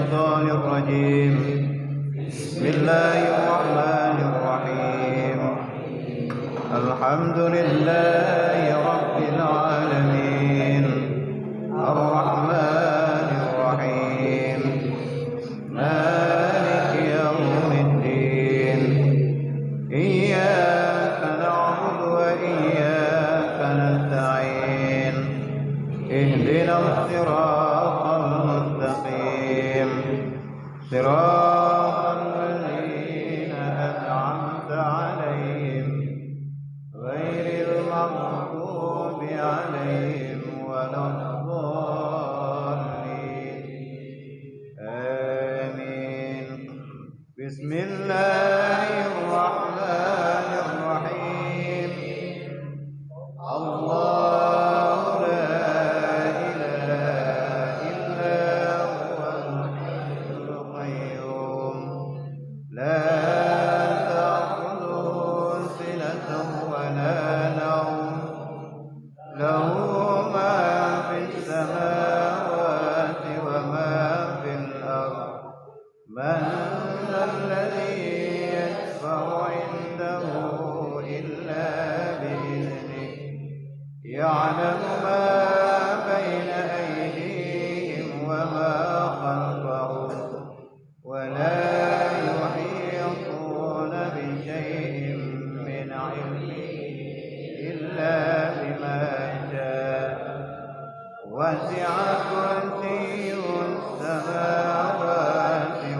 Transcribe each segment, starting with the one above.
الشيطان الرجيم. بسم الله الرحمن الرحيم. الحمد لله رب العالمين الرحمن الرحيم مالك يوم الدين إياك نعبد وإياك نستعين اهدنا الصراط المستقيم صراط الذين أنعمت عليهم غير المغضوب عليهم ولا الضالين آمين. بسم الله الرحمن الرحيم. الله لا إله إلا هو الحي القيوم لا تأخذه سنة ولا نوم له ما في السماوات وما في الأرض من ذا الذي يشفع عنده إلا بإذنه يعلم ما بين أيديهم وما خلفهم ولا يحيطون بشيء من علمه إلا بما شاء وسع كرسيه السماوات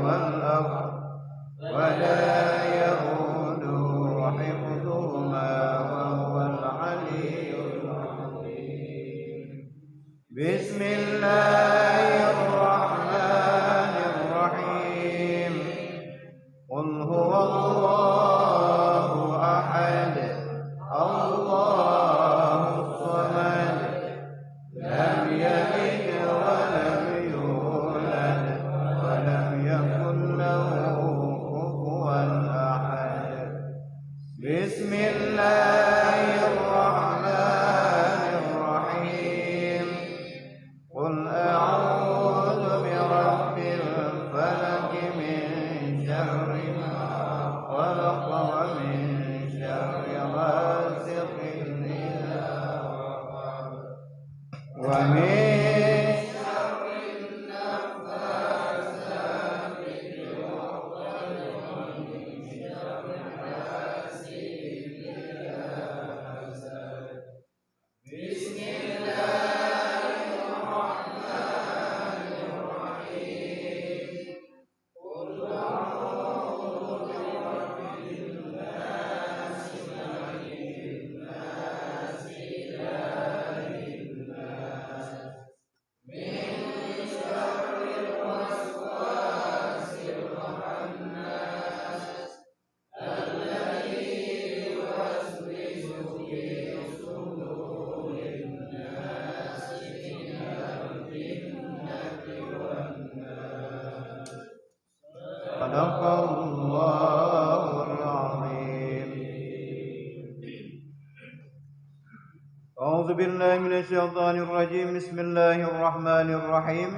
والأرض ولا يئوده حفظهما وهو العلي العظيم. بسم الله الرحمن الرحيم. قل هو الله أحد الله الصمد لم يلد ولم يولد ولم يكن له كفوا أحد. بسم الله الرحمن الرحيم. قل أعوذ برب الفلق من شر ما خلق ومن شر غاسق إذا وقب ومن شر النفاثات في العقد ومن شر حاسد إذا حسد. بسم الله الرحمن الرحيم. قل أعوذ برب الناس ملك الناس إله الناس من شر الوسواس الخناس الذي يوسوس في صدور الناس من الجنة والناس. صدق الله العظيم. أعوذ بالله من الشيطان الرجيم. بسم الله الرحمن الرحيم.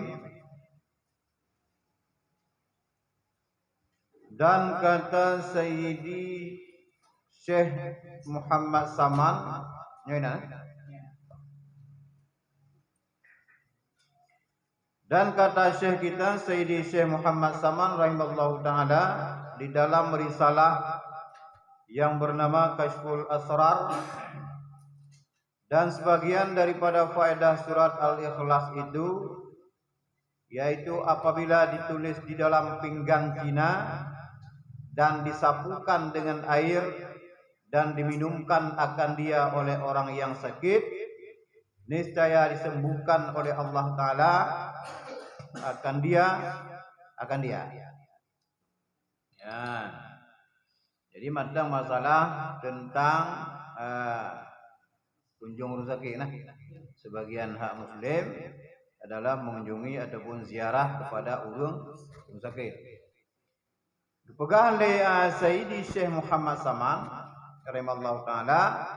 Dan kata Sayyidi Syekh Muhammad Saman, dan kata Syekh kita Sayyidi Syekh Muhammad Saman rahimahullah ta'ala di dalam risalah yang bernama Kashful Asrar, dan sebagian daripada faedah surat Al-Ikhlas itu yaitu apabila ditulis di dalam pinggan Cina dan disapukan dengan air dan diminumkan akan dia oleh orang yang sakit, niscaya disembuhkan oleh Allah Ta'ala akan dia. Ya. Jadi tentang masalah tentang kunjung rezeki. Sebagian hak Muslim adalah mengunjungi ataupun ziarah kepada urang sakit. Dipegang oleh Sayyidi Syekh Muhammad Saman rahimallahu taala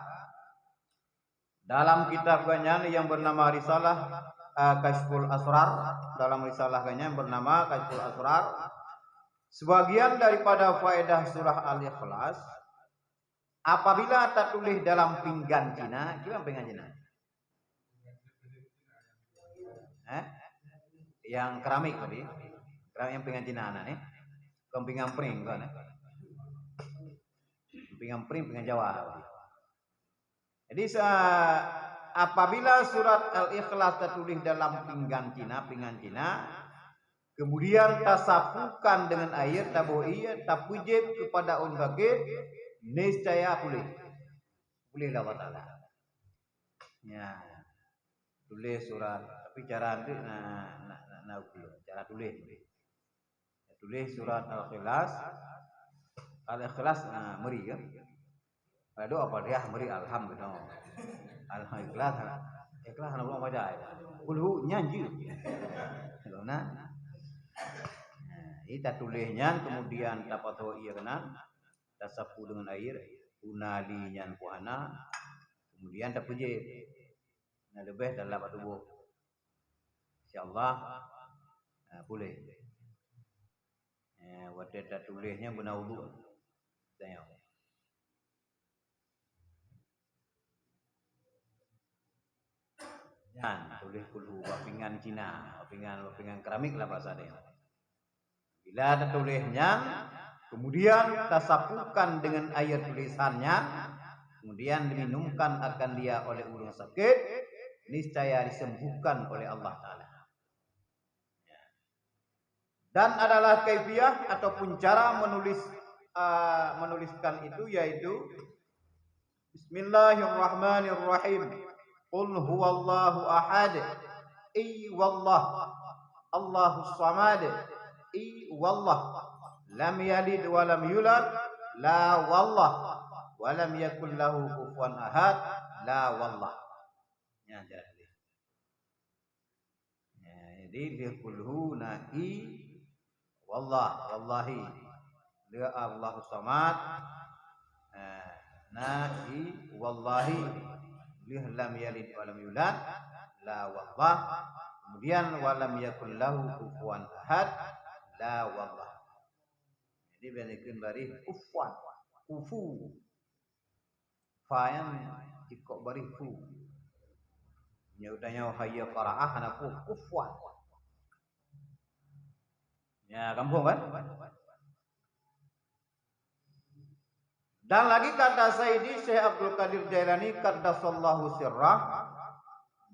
dalam kitabnya yang bernama Risalah Kashful Asrar, dalam risalahnya yang bernama Kashful Asrar, sebagian daripada faedah surah Al-Ikhlas apabila tertulis dalam pinggan Cina, gimana pinggan Cina? Yang keramik tadi, keramik yang pinggan Cina nih, pinggan pring kan? Pinggan pring, pinggan Jawa. Jadi apabila surat Al-Ikhlas tertulis dalam pinggan Cina, kemudian tasapukan dengan air tabuiyah tapujib kepada orang sakit, niscaya boleh Allah Taala. Ya, tulis surat, tapi cara itu cara tulis. Tulis surat Al-Ikhlas, meri kan? Ada apa dia meri alhamdulillah. Alhamdulillah. Ikhlas nak belum baca. Kulhu nyanyi. Nah, kita tulisnya kemudian dapat tahu ia kena tasapu dengan air unali nyan puana kemudian terpuji nah lebih dalam tubuh insyaallah boleh wadah tulisnya guna wudu saya dan tulis kulhu pingan Cina pingan keramik lah bahasa dia. Bila ada tulisnya, kemudian tasapukan dengan air tulisannya, kemudian diminumkan akan dia oleh orang sakit, niscaya disembuhkan oleh Allah Ta'ala. Dan adalah kaifiah ataupun cara menuliskan itu yaitu Bismillahirrahmanirrahim. Qul huwallahu ahad. Wallah. Allahus samad. Wallah lam yalid wa lam yulad la wallah wa lam yakul lahu kufuwan ahad la wallah ya jadi dia kulhu na'i wallah wallahi dia Allahus samad na'i wallahi dia lam yalid wa lam yulad la wallah kemudian wa lam yakul lahu kufuwan ahad la wallah. Jadi benekin bari ufwan, ufu. Fayan cikok bari fu. Nyaudanya hayya qaraah anaku ufwan. Ya, kampung kan? Dan lagi kata Sayyidi Syekh Abdul Qadir Jailani qaddasallahu sirrah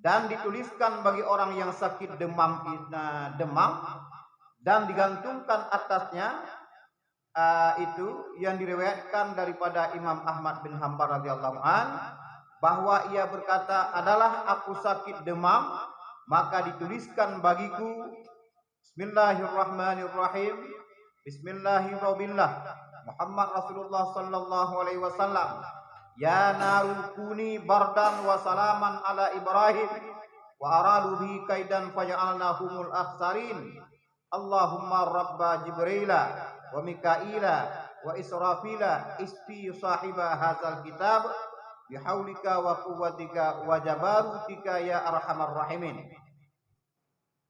dan dituliskan bagi orang yang sakit demam dan digantungkan atasnya itu yang diriwayatkan daripada Imam Ahmad bin Hanbal radhiyallahu an bahwa ia berkata adalah aku sakit demam maka dituliskan bagiku Bismillahirrahmanirrahim Bismillahirrahmanirrahim Muhammad Rasulullah sallallahu alaihi wasallam ya naru kuni bardan wa salaman ala Ibrahim wa aradu bi kaidan faja'alnahumul akhsarin Allahumma rabba Jibrila wa Mikaila wa Israfila isfi sahiba hadzal kitab bihaulika wa quwwatika wa jabarutika ya arhamar rahimin.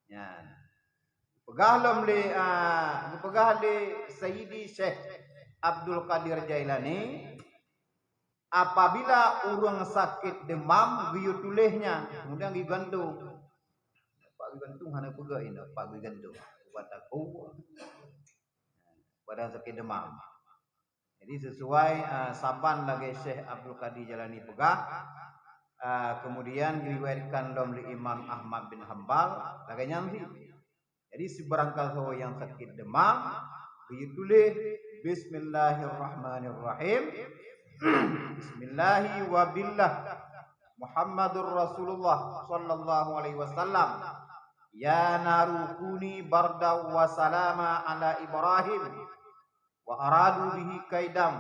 Ya. Pegahlam li Sayyidi Syekh Abdul Qadir Jailani apabila orang sakit demam biu tulihnya kemudian digantung. Pak digantung hana pega ini Pak digantung. Wataku pada sakit demam. Jadi sesuai saban lagi Syekh Abdul Qadir Jailani pegah kemudian diriwayatkan oleh Imam Ahmad bin Hanbal lagi nyambi. Jadi sebarangkali sahaja yang sakit demam ditulis Bismillahirrahmanirrahim Bismillahi wa billah Muhammadur Rasulullah sallallahu alaihi wasallam ya naru kuni barda wa salama ala Ibrahim wa aradu bihi kaidam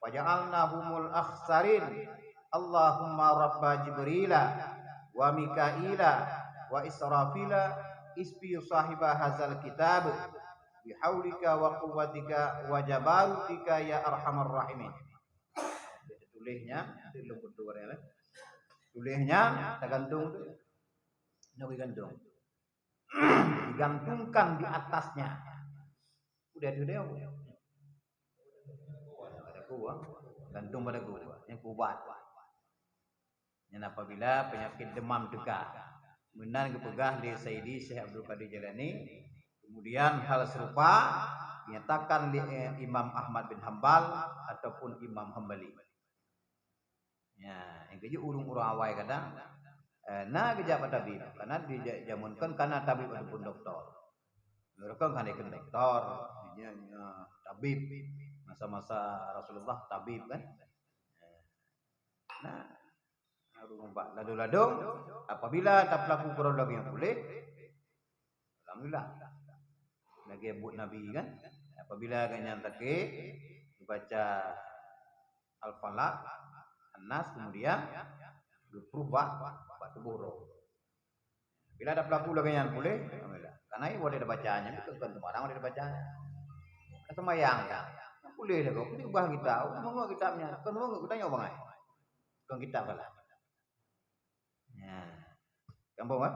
wa ja'alnahumul akhsarin Allahumma rabba Jibrila wa Mikaila wa Israfila isfi sahiba hadzal kitab bihaulika wa quwwatika wa jabarutika ya arhamar rahimin. Tulisnya itu lembut tuarnya. Tulisnya tergantung Nyogoi gantung. Digantungkan di atasnya. Udah pada gua, gantung pada gua, yang kuat. Dan apabila penyakit demam dekat, benar kepegah di Sayyidi Syekh Abdul Qadir Jailani, kemudian hal serupa dinyatakan di Imam Ahmad bin Hambal ataupun Imam Hambali. Ya, yang keju urung-urung awai kadang nah kejap tabib karena dijamunkan karena tabib ataupun doktor. Mereka kan ikut doktor, tabib masa-masa Rasulullah tabib kan. Nah, rumah ladu-ladu apabila tak pelaku produk yang boleh, alhamdulillah. Lagi buat Nabi kan, apabila kanya take baca Al-Falaq, An-Nas kemudian berubah batu buruk. Bila ada pelaku lagi yang boleh, alhamdulillah. Karena ini boleh dibacanya, bukan semua orang boleh dibacanya. Semayang kan, boleh dah kau. Ini ubah kita, mau kitabnya, kan mau kita nyoba ngai, kan kita kalah. Ya, gampang kan?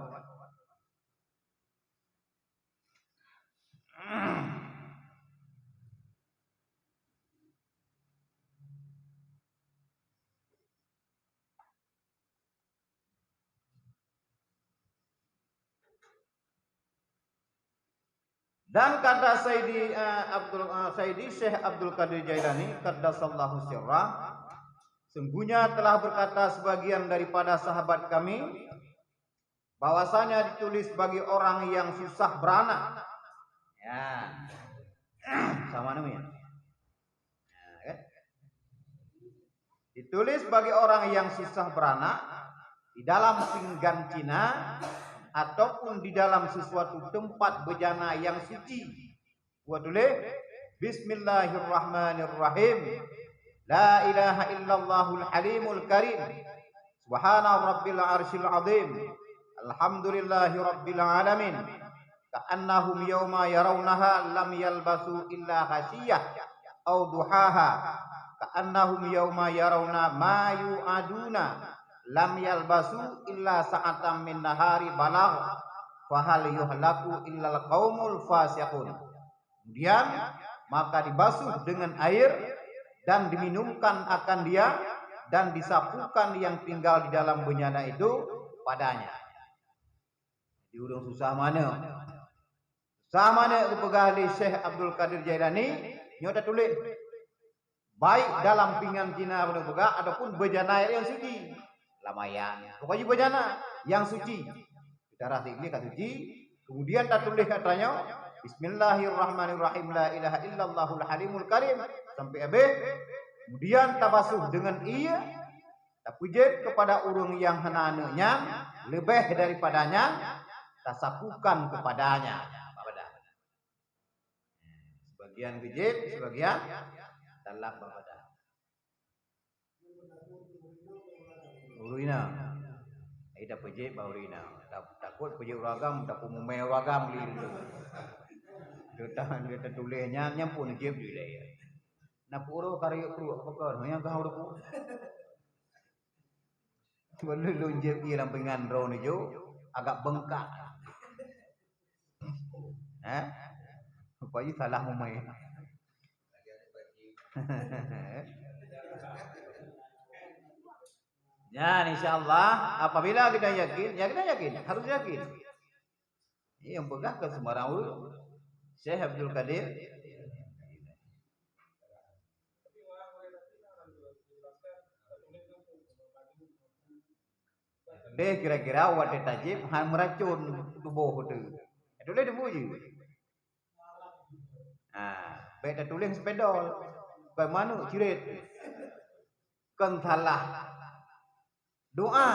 Dan kata Sayyidi Syekh Abdul Qadir Jailani qaddasallahu sirrah, sungguhnya telah berkata sebagian daripada sahabat kami bahwasanya ditulis bagi orang yang susah beranak. Ya. Sama namanya. Ya, kan? Ditulis bagi orang yang susah beranak di dalam pinggan Cina ataupun di dalam sesuatu tempat bejana yang suci. Buat tulis Bismillahirrahmanirrahim. La ilaha illallahul halimul karim. Subhana rabbil arsyil azim. Alhamdulillahi rabbil alamin. Ka'annahum yawma yarawnaha lam yalbasu illa khasiyah au duhaha. Ka'annahum yawma yarawna ma yu'aduna lam yalbasu illa sa'atam min nahari balagh fahal yuhlaku illal qaumul fasiqun. Kemudian maka dibasuh dengan air dan diminumkan akan dia dan disapukan yang tinggal di dalam benyana itu padanya. Di urung susah mana? Susah mana kepegah di Syekh Abdul Qadir Jailani nyoda tulis baik dalam pinggan Cina benar pegah ataupun bejana yang suci. Lamayan. Pokoknya bejana yang suci. Kita rasa ini kan suci. Kemudian tak tulis katanya Bismillahirrahmanirrahim. La ilaha illallahul halimul karim. Sampai habis. Kemudian tabasuh dengan ia. Tak pujit kepada urung yang henananya. Lebih daripadanya. Tasapukan kepadanya. Sebagian pujit. Sebagian talak bapada. Urina. Ida pejik baurina. Takut pejik uragam, takut mumai uragam liru. Kita tulisnya nyampun jeb juga ya. Napuro karyo kru apa kau? Yang kau udah pun. Belum lunjep di lampingan drone itu agak bengkak. Supaya salah mumai. Ya, insyaallah apabila kita yakin, ya kita yakin, harus yakin. Ini yang pegang ke semua orang Syekh Abdul Qadir. Deh kira-kira wadah tajib han meracun tubuh itu. Itu dia dipuji. Beda tulis sepedol. Bagaimana cirit? Kentalah doa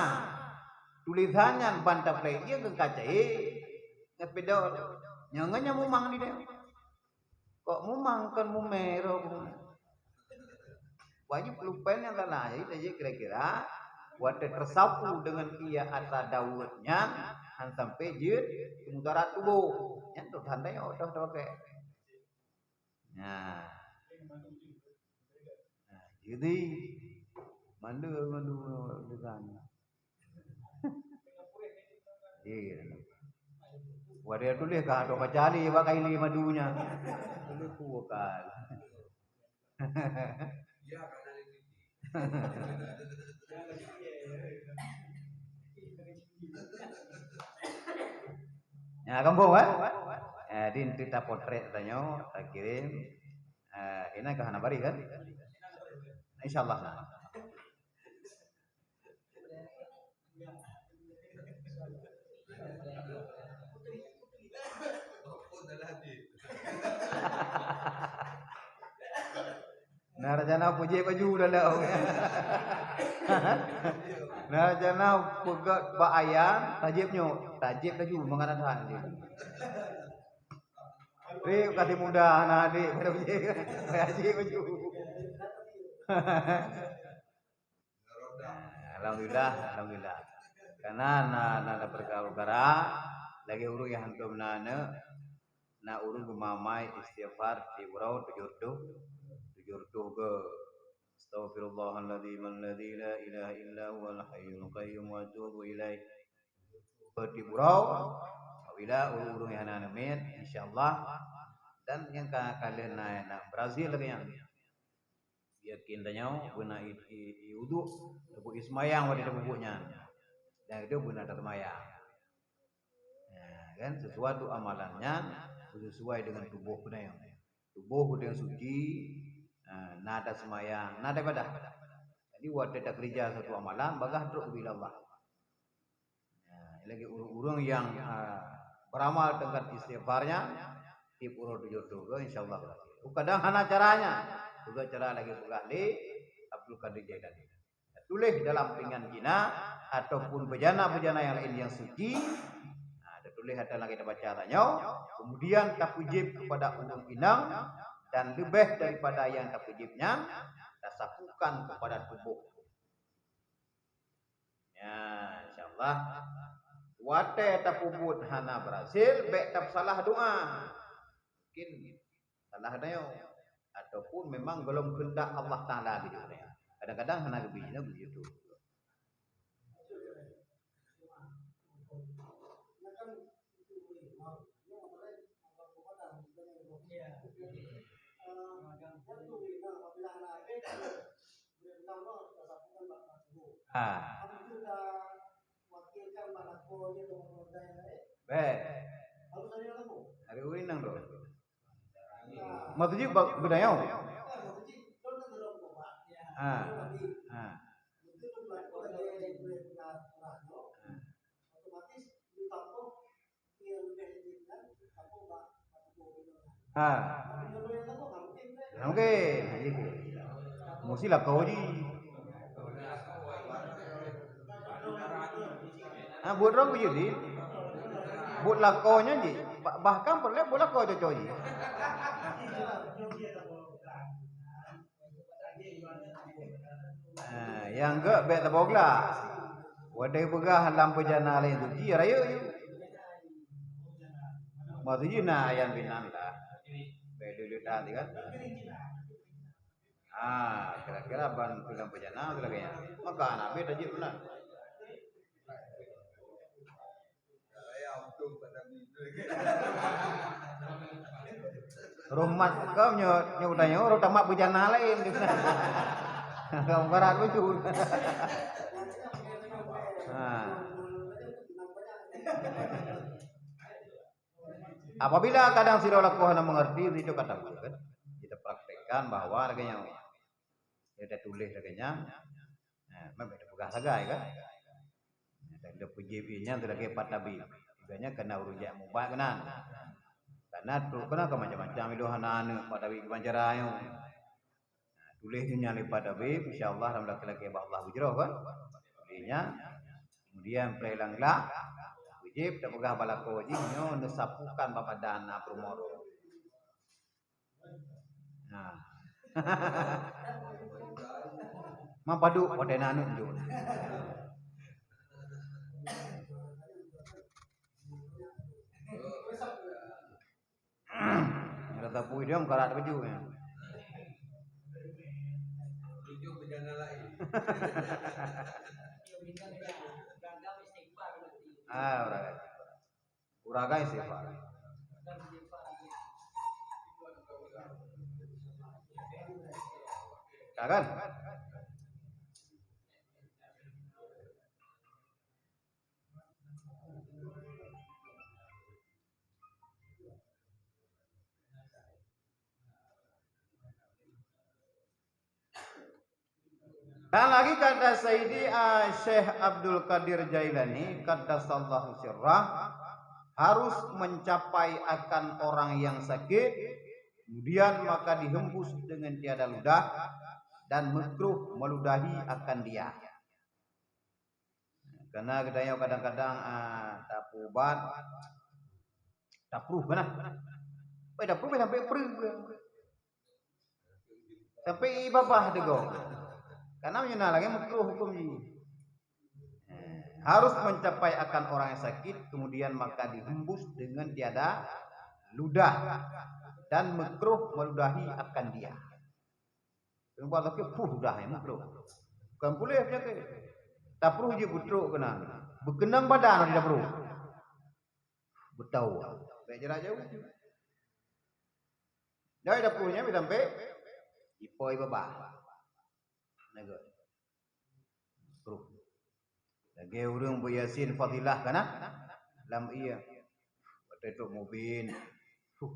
tulisannya bantap lagi ke kaca ngepedol nyanganya mumang di dia kok mumang kan mumero wajib lupain yang lain aja kira-kira wadah tersapu dengan ia asa daunnya han sampai jid mudara tubuh nyentuh tandanya udah kayak nah jadi mandu dengan Iya. Wadah tulis kah atau kacali pakai lima madunya. Tulis kuakal. Ya kampung kan? Di cerita potret tanya, tak kirim. Ini ke Hanabari kan? Insyaallah. Narjana puji baju dah lah. Narjana pegat ba ayam, tajib baju mengadakan dia. Kasih mudah anak adik pada puji. Haji baju. Alhamdulillah. Karena na bergaul lagi urus yang hantum na urus gumamai istighfar di urau tujurduh ke Astaghfirullahaladzim alladzi la ilaha illa huwal hayyul qayyum wa atubu ilaih. Di urau bila urus yang amin insyaallah. Dan yang kalian na Brazil lagi yang yakin tanya guna wudu tebu ismayang pada bubuknya. Dan itu guna termayang. Nah, kan sesuatu amalannya sesuai dengan tubuh kita yang tubuh yang suci, nada semayang, nada ibadah. Jadi waktu kita kerja satu amalan, bagah terus bila Allah. Nah, lagi urung yang beramal dengan istighfarnya, tip urut tujuh insyaallah. Kadang hana caranya, juga cara lagi berkali Abdul Qadir Jailani. Tulis dalam pinggan kita ataupun bejana-bejana yang lain yang suci. Ada tulis ada lagi kita baca tanya. Kemudian tak wajib kepada undang inang dan lebih daripada yang tak wajibnya kita sapukan kepada tubuh. Ya, insyaallah. Wate tak pubut hana berhasil, baik tak salah doa. Mungkin salah daya ataupun memang belum kehendak Allah Taala gitu ya. Kadang-kadang hana gebihnya begitu. Hari ini nang do. Matuji budaya. Mungkin. Mesti lah kau ji. Buat orang begini. Buat lakonya ji. Bahkan perlu buat lakau cocok ji. Yang enggak bet tabogla. Wadai pegah lampu jana lain tu ji raya je. Matu ji na ayam binan lah. Beli dah kan. Kira-kira ban lampu jana tu lagi ya. Maka anak bet aja benar. Rumah kau nyodanya orang tamak bejana lain. Kau berat lucu. Apabila kadang si lakukan mengerti itu kata kan, kita praktekkan bahwa harganya kita tulis harganya, memang ada pegah saga kan. Dan ada PJB-nya tu lagi 4 tabi. Tiganya kena urujak mubah kenan. Karena tu kena ke macam-macam itu hana pada tabi panjarayo. Tulisnya lipat tabi, insyaallah dalam laki-laki Allah bujroh kan. Tulisnya kemudian pelanglah wajib tak pegah balako wajibnya nesapukan bapa dana promoro. Mapadu pada nanu jo. Rata pui dia karat baju ya. Tujuh bejana lain. Uragai. Uragai sifat. Kan? Dan lagi kata Sayyidi Syekh Abdul Qadir Jailani, qaddasallahu sirrah, harus mencapai akan orang yang sakit, kemudian maka dihembus dengan tiada ludah dan makruh meludahi akan dia. Karena kadang-kadang tak obat, tak pruh kan? Tak pruh sampai pruh. Sampai ibabah dego. Karena menyana lagi makruh hukum ini. Harus mencapai akan orang yang sakit, kemudian maka dihembus dengan tiada ludah dan makruh meludahi akan dia. Tempat lagi ludah yang makruh. Bukan boleh penyakit. Tak perlu je putruk kena. Berkenang badan tidak perlu. Betau. Baik jarak jauh. Dah dah punya sampai ipoi babah. Naga. Perlu. Lagi urang beryasin fadilah kana? Lam iya. Betul mubin.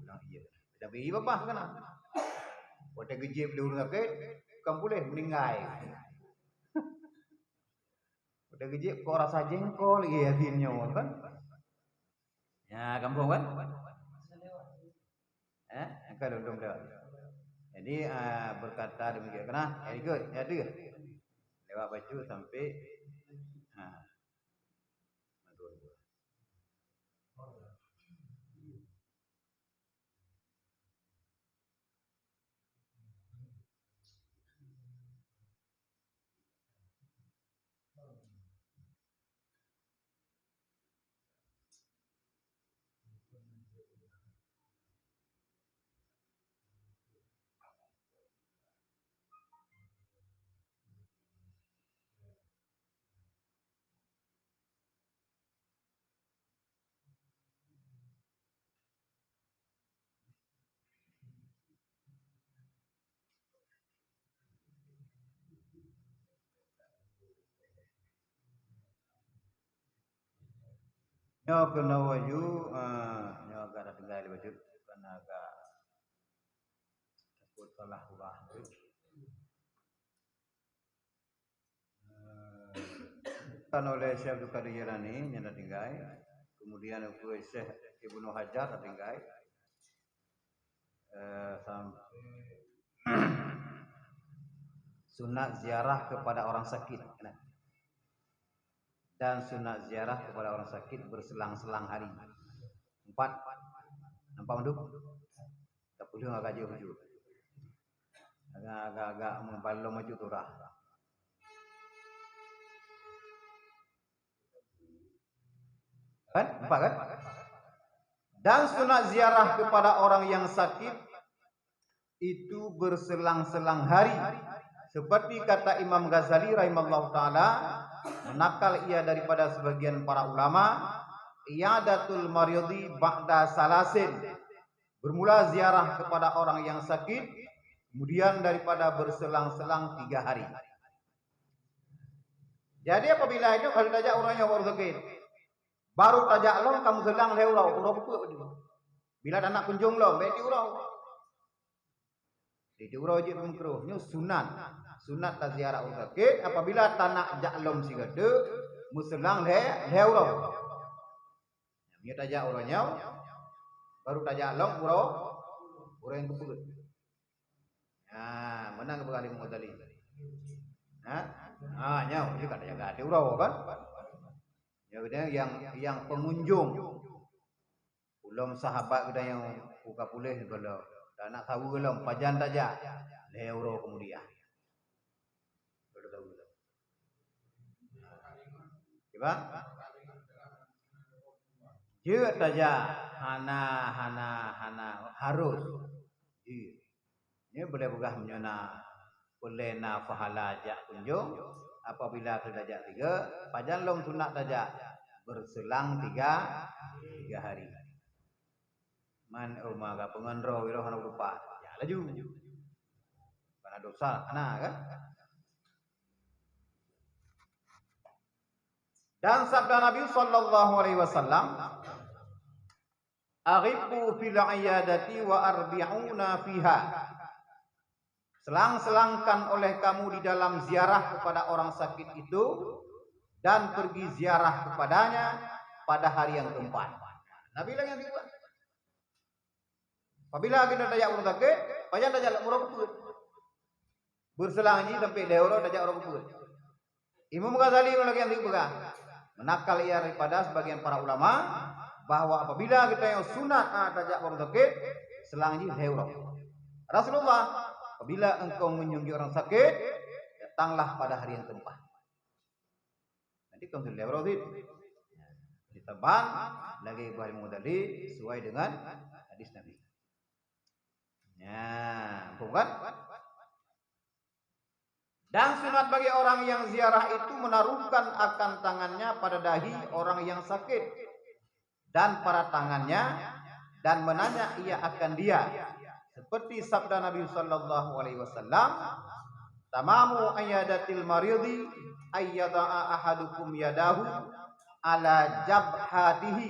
Nang iya. Tapi babah kana. Wata gejib dia urang ke, bukan boleh meninggai. Udah gejek kok rasa jengkol iya yakinnya kan? Ya kampung kan? Kalau belum lewat. Jadi berkata demikian kena, ikut, ya dia lewat baju sampai nyo kena waju, nyo agak tinggal di baju karena agak takut salah ulah. Kan oleh Syekh Abdul Qadir Jailani yang tinggal, kemudian oleh Syekh Ibnu Hajar tinggal, sunat ziarah kepada orang sakit, dan sunat ziarah kepada orang sakit berselang-selang hari. 4. Nampak manduk? Tak boleh agak jauh-jauh. Agak membalong maju turah. Kan? Nampak kan? Dan sunat ziarah kepada orang yang sakit itu berselang-selang hari. Seperti kata Imam Ghazali rahimahullah ta'ala, menakal ia daripada sebagian para ulama, iyadatul maridi ba'da salasin, bermula ziarah kepada orang yang sakit, kemudian daripada berselang-selang 3 hari. Jadi apabila itu kalau tajak orang yang baru sakit, baru tajak long kamu selang leurau, urau apa dia? Bila anak kunjung long, beti urau. Di urau je makruh, ni sunat. Sunat ta ziarah orang sakit apabila tanak jaklom si gede, muselang leurau. Dia tajak orangnya, baru tajak long urau yang keput. Menang ke kali Mu'tali. Nyau juga tajak di urau kan? Yang pengunjung belum sahabat kita yang buka pulih kalau tak nak tahu belum pajan saja euro kemudian baru tahu belum. Coba dia saja hana harus ini boleh begah menyana boleh na pahala jak kunjung apabila kita jak 3 pajan lom sunat saja berselang tiga hari. Man umaga pengendro wiro hana lupa. Ya laju. Karena dosa anak kan. Dan sabda Nabi sallallahu alaihi wasallam, "Aghibu fil iyadati wa arbi'una fiha." Selang-selangkan oleh kamu di dalam ziarah kepada orang sakit itu dan pergi ziarah kepadanya pada hari yang keempat. Nabi bilang yang kedua. Apabila kita dajak orang sakit, payah dajak orang kuput. Berselang ini sampai deuro dajak orang kuput. Imam Ghazali lagi yang kedua. Menakal ia daripada sebagian para ulama bahwa apabila kita yang sunat dajak orang sakit, selang ini deuro. Rasulullah, apabila engkau mengunjungi orang sakit, datanglah pada hari yang keempat. Nanti kamu sudah deuro diteban lagi Ibrahim Ghazali sesuai dengan hadis Nabi. Ya, bukan? Dan sunat bagi orang yang ziarah itu menaruhkan akan tangannya pada dahi orang yang sakit dan pada tangannya dan menanya ia akan dia. Seperti sabda Nabi sallallahu alaihi wasallam, "Tamamu ayadatil maridi ayyada'a ahadukum yadahu ala jabhatihi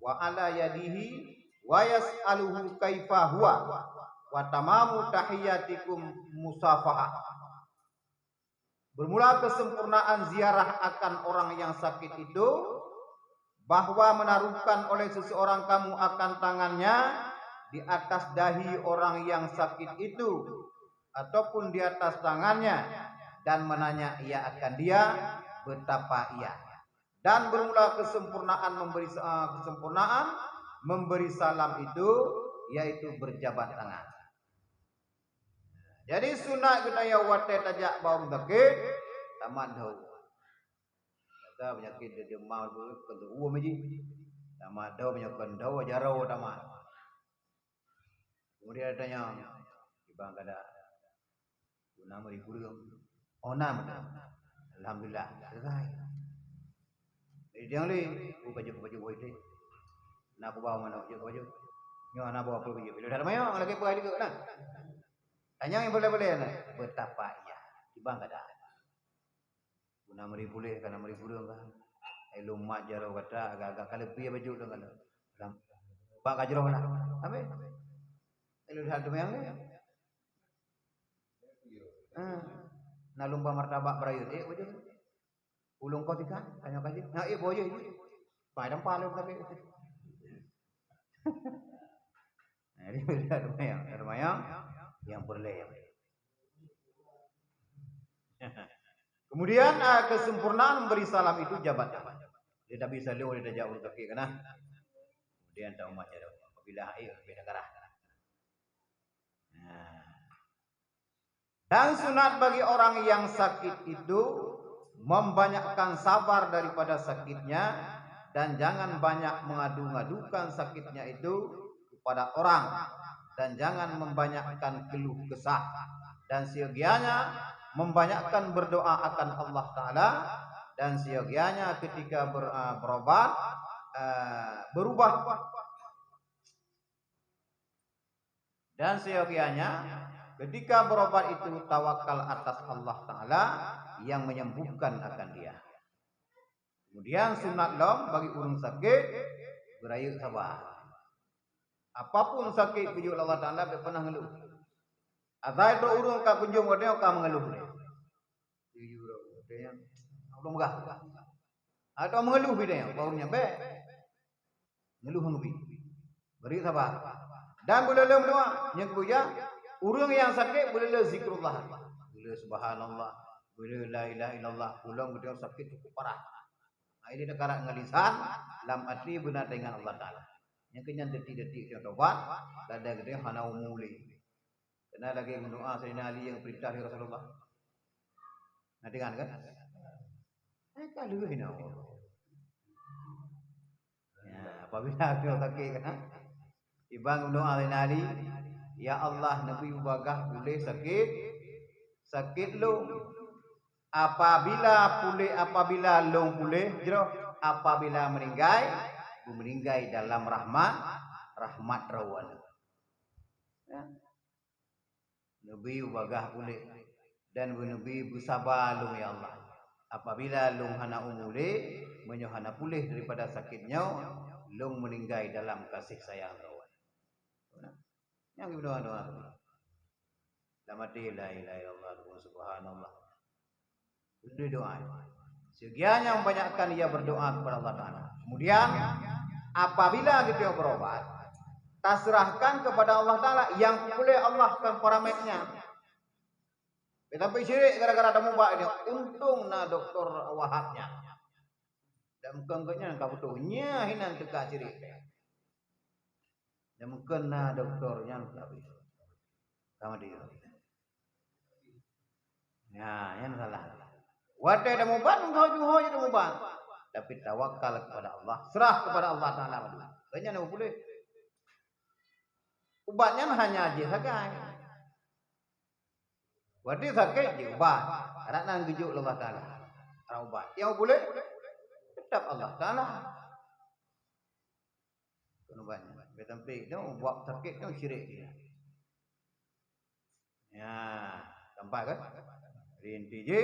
wa ala yadihi wa yas'aluhu kaifa huwa wa tamamu tahiyatikum musafaha." Bermula kesempurnaan ziarah akan orang yang sakit itu bahwa menaruhkan oleh seseorang kamu akan tangannya di atas dahi orang yang sakit itu ataupun di atas tangannya dan menanya ia akan dia betapa ia. Dan bermula kesempurnaan memberi salam itu yaitu berjabat tangan. Jadi sunat kita ya wate tajak bau sakit tamat dah. Kata penyakit dia mau dulu kedua meji. Tamat dah penyakit dah jarau tamat. Kemudian tanya ibang kada guna meri kurang. Onam dah. Alhamdulillah selesai. Jangan le baju itu. Nak bawa mana baju. Nyo nak bawa apa baju. Bila dah mayo lagi pergi juga kan. Tanya yang boleh-boleh betapa ia ibang kada. Guna meri boleh kana meri burung kan. Ai lumat jaro kata agak-agak kalepi baju tu kan. Pak kajroh lah. Sampai. Elu hal tu yang ni. Na lumba martabak berayut baju. Ulung kau tikan tanya kaji. Nah bojo ini. Padang palu tapi. Nah ini lumayan. Yang boleh. Kemudian kesempurnaan memberi salam itu jabatan. Dia tak bisa lewat dia jauh kaki kena. Kemudian tak umat jauh. Apabila air beda garah. Dan sunat bagi orang yang sakit itu membanyakkan sabar daripada sakitnya dan jangan banyak mengadu-ngadukan sakitnya itu kepada orang. Dan jangan membanyakkan keluh kesah dan siogianya membanyakkan berdoa akan Allah Ta'ala dan siogianya ketika berubah dan siogianya ketika berobat itu tawakal atas Allah Ta'ala yang menyembuhkan akan dia. Kemudian sunat dom bagi orang sakit berayu sabar. Apapun sakit kunjung Allah Ta'ala pernah ngeluh. Azai tu urung ka kunjung dia ka mengeluh dia. Dia belum megah. Atau mengeluh dia barunya be. Ngeluh ngebi. Beri sabar. Dan boleh doa yang kedua, urung yang sakit boleh zikrullah. Boleh subhanallah, boleh la ilaha illallah, ulang dia sakit cukup parah. Ini negara ngalisan lam atli benar dengan Allah Ta'ala. Yang kenyan detik-detik yang tobat, ada gede hana umuli. Kena lagi mendoa Sayyidina Ali yang perintah Rasulullah. Nanti kan? Kalau ini ya, apabila kita sakit kan? Ibang mendoa Sayyidina Ali, ya Allah Nabi bagah boleh sakit lo. Apabila long boleh, jero apabila meninggai dalam rahmat rawan. Ya. Nabi bagah boleh dan Nabi bersabar lung ya Allah. Apabila lung hana umule menyohana pulih daripada sakitnya, lung meninggai dalam kasih sayang rawan. Yang doa-doa. La mati la ilaha illallah subhanallah. Itu doa. Sekian yang banyakkan ia berdoa kepada Allah Taala. Kemudian apabila kita berobat, tasrahkan kepada Allah Taala yang boleh Allah akan parametnya. Tapi syirik gara-gara ada mubah ini. Untung na doktor Wahabnya. Dan mungkin kau betulnya hinan tegak syirik. Dan mungkin na doktornya lebih. Sama dia. Ya, yang salah. Wadah ada mubah, engkau ada mubah. Tapi tawakal kepada Allah, serah kepada Allah Taala. Banyak yang boleh. Ubatnya hanya aja saja. Wadah sakit je ubat. Anak nang gejuk Allah Taala. Ada ubat. Yang boleh tetap Allah Taala. Ubatnya. Betampi tu buat sakit tu syirik dia. Ya, nampak kan? Rinti je.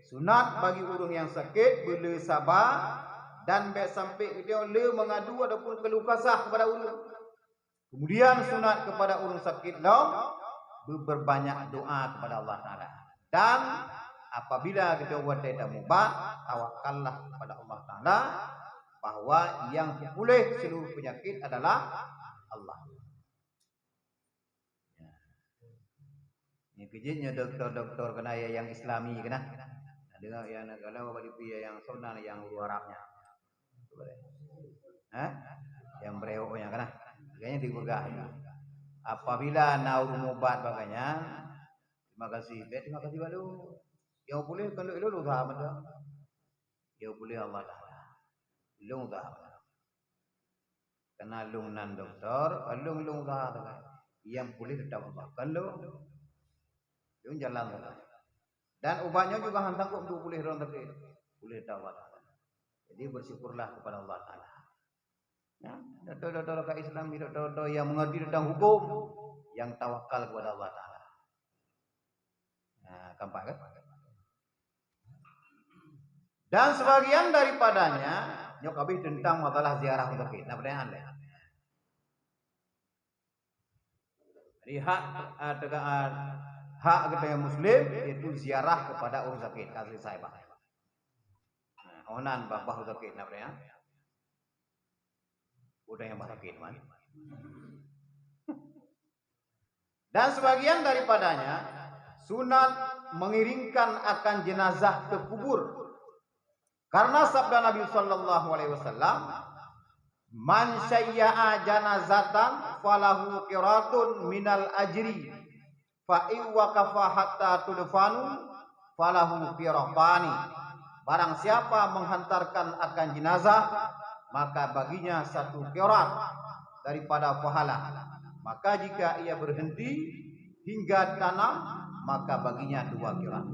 Sunat bagi orang yang sakit bila sabar dan baik sampai dia le mengadu ataupun keluh kesah kepada orang. Kemudian sunat kepada orang sakit lau berbanyak doa kepada Allah Taala. Dan apabila kita buat tidak mubah, tawakallah kepada Allah Taala bahwa yang pulih seluruh penyakit adalah Allah. Ini kejitnya doktor-doktor kena yang Islami kena. Dengar yang negara bagi pihak yang sunat yang huruf Arabnya. Yang bereoknya kena. Kayaknya dibegah. Apabila naur mubat bagainya, terima kasih balu. Yang boleh kalau lu dah ada. Yang boleh Allah Taala. Lu dah. Karena lu nan doktor, lu dah ada. Yang boleh tetap Allah. Kalau lu jalan dah. Dan ubatnya juga hantar kok 20 orang tapi boleh Allah Taala. Jadi bersyukurlah kepada Allah Taala. Ya, doktor-doktor ke Islam, doktor-doktor yang mengerti tentang hukum, yang tawakal kepada Allah Taala. Nah, gampang kan? Dan sebagian daripadanya nyok habis tentang masalah ziarah untuk kita. Nah, pertanyaan deh. Lihat hak kita yang Muslim itu ziarah kepada orang sakit. Kasih saya pak. Onan bapak sakit, nak ya? Udah yang sakit man. Dan sebagian daripadanya sunat mengiringkan akan jenazah ke kubur. Karena sabda Nabi sallallahu alaihi wasallam, "Man syayya'a janazatan falahu qiratun minal ajri." Fa iwaqafa hatta tudfanu falahu qiratani. Barang siapa menghantarkan akan jenazah, maka baginya satu qirat daripada pahala. Maka jika ia berhenti hingga tanam, maka baginya 2 qirat.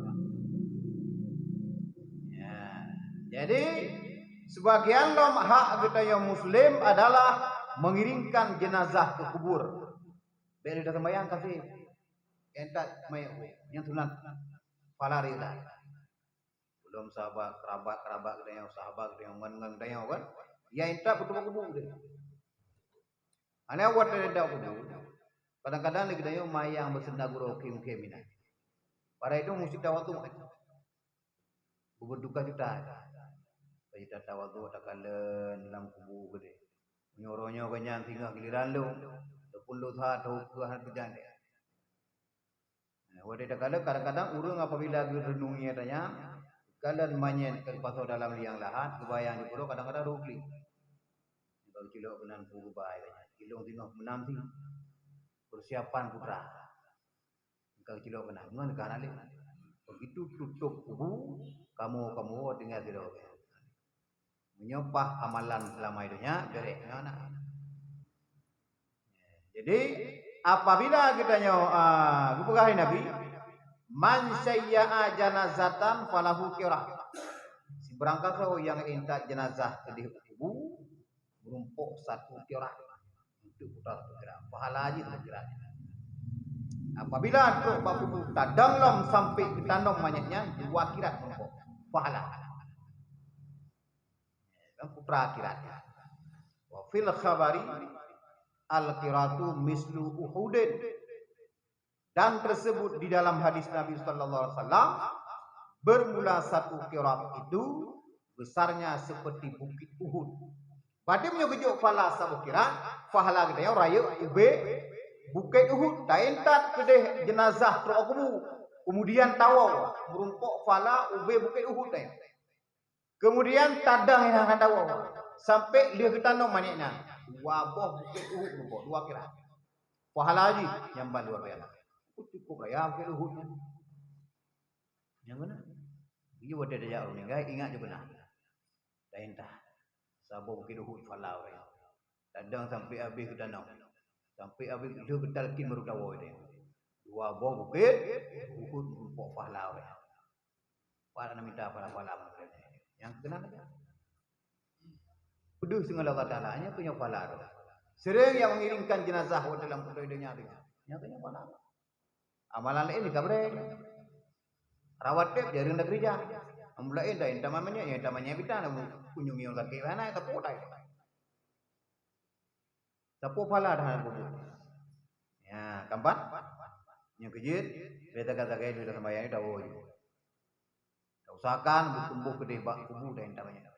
Ya. Jadi sebagian hak kita yang Muslim adalah mengiringkan jenazah ke kubur. Bila dah sembahyang kasih entat yang sunat palari dah. Belum sahabat kerabat kita yang sahabat kita yang mengang dia kan. Ya entat betul kubur dia. Ane awat dia kubur. Kadang-kadang kita yang mayang bersenda guru kim-kim ini. Para itu mesti tawatu. Kubur duka juta. Kita tawatu tak kalen dalam kubur gede. Nyoronya banyak tinggal giliran lu. Pun lu tahu ke hati jande. Wadah kadang-kadang urang apabila renungi adanya kalian manyen ke pasal dalam liang lahat kebayang di pulau kadang-kadang rukli. Kalau cilok benan pugu baik adanya. Cilok tengah menanti persiapan putra. Kalau cilok benan ngan kan ale. Begitu tutup kubu kamu dengar cilok. Menyopah amalan selama hidupnya bereknya anak. Jadi apabila kita gupagahi Nabi, man syayya'a janazatan falahu qirah. Berangkat yang intak jenazah ke kubu merumpuk satu kira untuk putar satu kira pahala aja satu kira. Apabila truk kubu tadanglam sampai ke tanam mayatnya 2 kira merumpuk pahala. Dan putra kira. Wa fil khabari al-qiratu mislu Uhudin. Dan tersebut di dalam hadis Nabi sallallahu alaihi wasallam bermula satu qirat itu besarnya seperti bukit Uhud. Berarti menyujuk fala sabu qirat, fahala gede raya ube bukit Uhud. Daentat kedeh jenazah terokubu. Kemudian tawaw merumpuk fala ube bukit Uhud teh. Kemudian tadang yang tawaw sampai dia ke tanam manaknya. Wabah bukit Uhud merumpuk 2 qirat. Fahala haji yang luar biasa. Cukup raya bukit Uhud. Yang mana? Ia wadah daya orang ni, ingat je benar. Dah entah. Sabar bukit Uhud falau. Tadang sampai habis ke tanam. Sampai habis dia ke talqin baru tahu dia. 2 buah bukit Uhud merumpuk falau. Para nak minta falau. Yang kenal aja. Pedus dengan Allah Ta'ala hanya punya falau. Sering yang mengiringkan jenazah dalam perhidupnya dia. Yang punya falau. Amalan lain dikabrek. Rawat tep jari ndak gereja. Amulai dah entah mamanya ya entah mamanya kita nak kunjungi orang kaki mana tapu dah. Tapu pala dah bubu. Ya, kampat. Yang kejit, beta kata gaya sudah sembahyang dah woi. Tak usahakan bertumbuh gede bak kubu dah entah mamanya.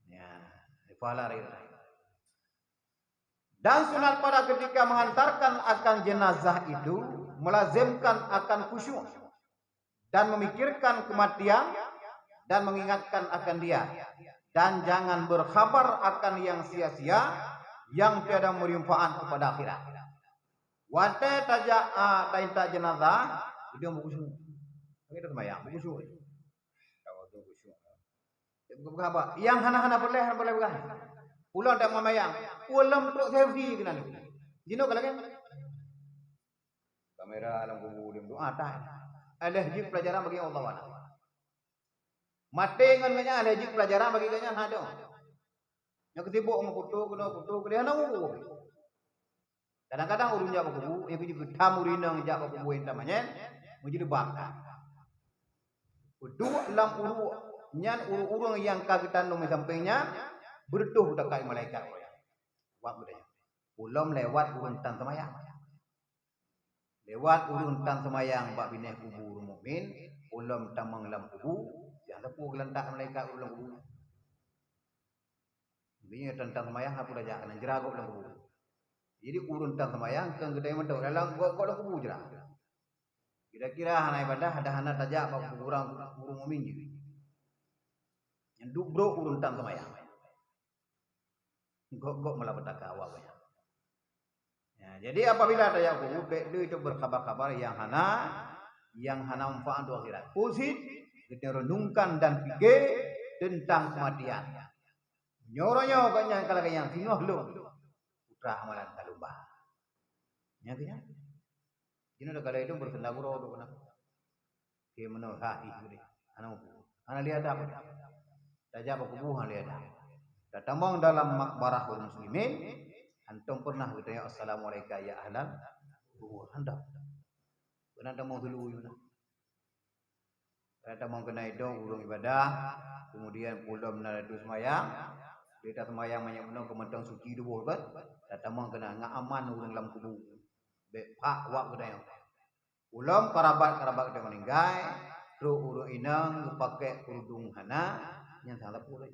Ya, pala raya. Dan sunat pada ketika menghantarkan akan jenazah itu melazimkan akan khusyuk dan memikirkan kematian dan mengingatkan akan dia dan jangan berkhabar akan yang sia-sia yang tiada bermanfaat kepada akhirat. Wate tajak tainta jenazah dia berkhusyuk. Kita sembahyang berkhusyuk. Kalau tu khusyuk. Berkhabar yang hana-hana boleh bukan. Ulang tak memayang. Ulang untuk selfie kena ni. Dino kalau kan kamera alam kubur dia doa tak. Alahji pelajaran bagi Allah Taala. Mati dengan banyak alahji pelajaran bagi kanya ada. Yang ketibuk mau foto kena kubu. Kadang-kadang urunnya kubu, yang kuju tamu rinang jak kubu yang namanya menjadi bakar. Kedua dalam nyan urung yang kagetan nomor sampingnya bertuh dekat malaikat. Buat budaya. Belum lewat uruntan semayang. Lewat uruntan semayang bak bineh kubur mukmin, ulam tamang lam kubur, yang lepu gelantak malaikat ulam kubur. Ini tentang semayang apa dah jangan jeragot dalam kubur. Jadi uruntan semayang kan gede mentok dalam kok dalam kubur jerah. Kira-kira hana ibadah ada hana tajak bak kuburan kubur mukmin je. Yang dubro uruntan semayang. Gok malah petaka awak banyak. Ya, jadi apabila ada yang kubur, dia itu berkabar-kabar yang hana manfaat untuk akhirat. Usit, kita renungkan dan fikir tentang kematian. Nyoronya banyak kalau yang singoh lu, putra amalan kalubah. Ya kan? Jadi kalau itu bersendaguro tu kena. Ke mana hati itu dia. Anak lihat apa? Tajak berkubuhan lihat. Datang dalam makbarah kaum muslimin. Antum pernah bertanya assalamualaikum ya ahlan kubur anda. Benar tak mau dulu you. Kita mau kena itu urung ibadah, kemudian pula benar itu semayang. Kita semayang banyak benar kementang suci dulu kan. Kita mau kena ngak aman urung dalam kubur. Pak wak bertanya. Ulam kerabat kita meninggal, terus urung inang pakai kerudung hana yang salah pula.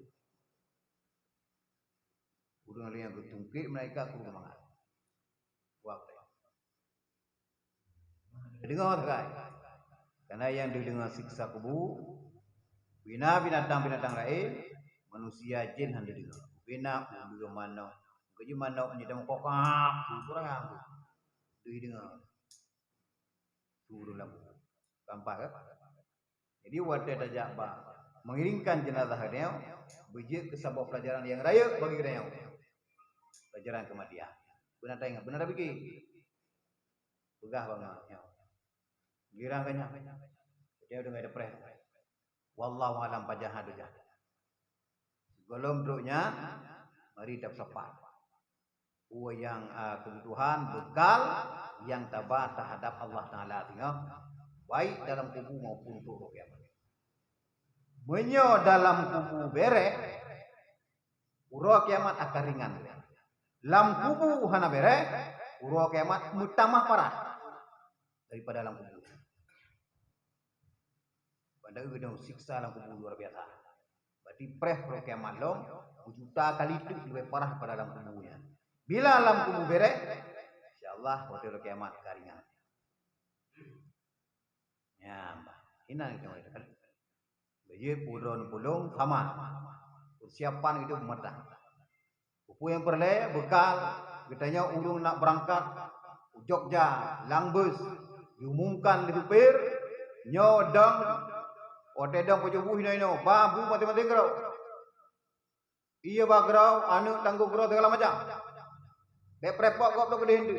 Urung yang ketungkit mereka kurang mangat. Waktu. Dengar tak? Karena yang didengar siksa kubur, binatang lain, manusia jin hendak dengar. Bina ulu mana, kerja mana ni dah kokak, kurang aku. Dengar. Turun lagu. Nampak kan? Jadi wadah tajak bah mengiringkan jenazah dia, bejik ke sebuah pelajaran yang raya bagi dia. Pelajaran kematian. Benar tak ingat? Benar tak fikir? Pegah banget. Girang kanya. Dia udah ada depresi. Wallahu alam pajahadu jah. Sebelum duduknya, mari dah sepat. Yang kebutuhan bekal yang tabah terhadap Allah Taala tengok. Baik dalam kubur maupun untuk kiamat. Menyo dalam kubur berek, uro kiamat akan ringan. Dalam kubur hana berek, uro kiamat mutamah parah daripada dalam kubur. Pada gedung siksa dalam kubur luar biasa. Berarti preh uro kiamat long, juta kali itu lebih parah pada dalam kuburnya. Bila dalam kubur berek, insyaallah waktu uro kiamat ringan. Ya, ini yang kita kali. Bagi pulung sama. Persiapan itu matang. Buku yang perle bekal, katanya urung nak berangkat Jogja, Langbus, diumumkan di supir, nyodong, otedong pejubuh ini, babu mati-mati gerau. Iya bagrau, anu tangguh gerau segala macam. Beprepok kok belum kedehin tu.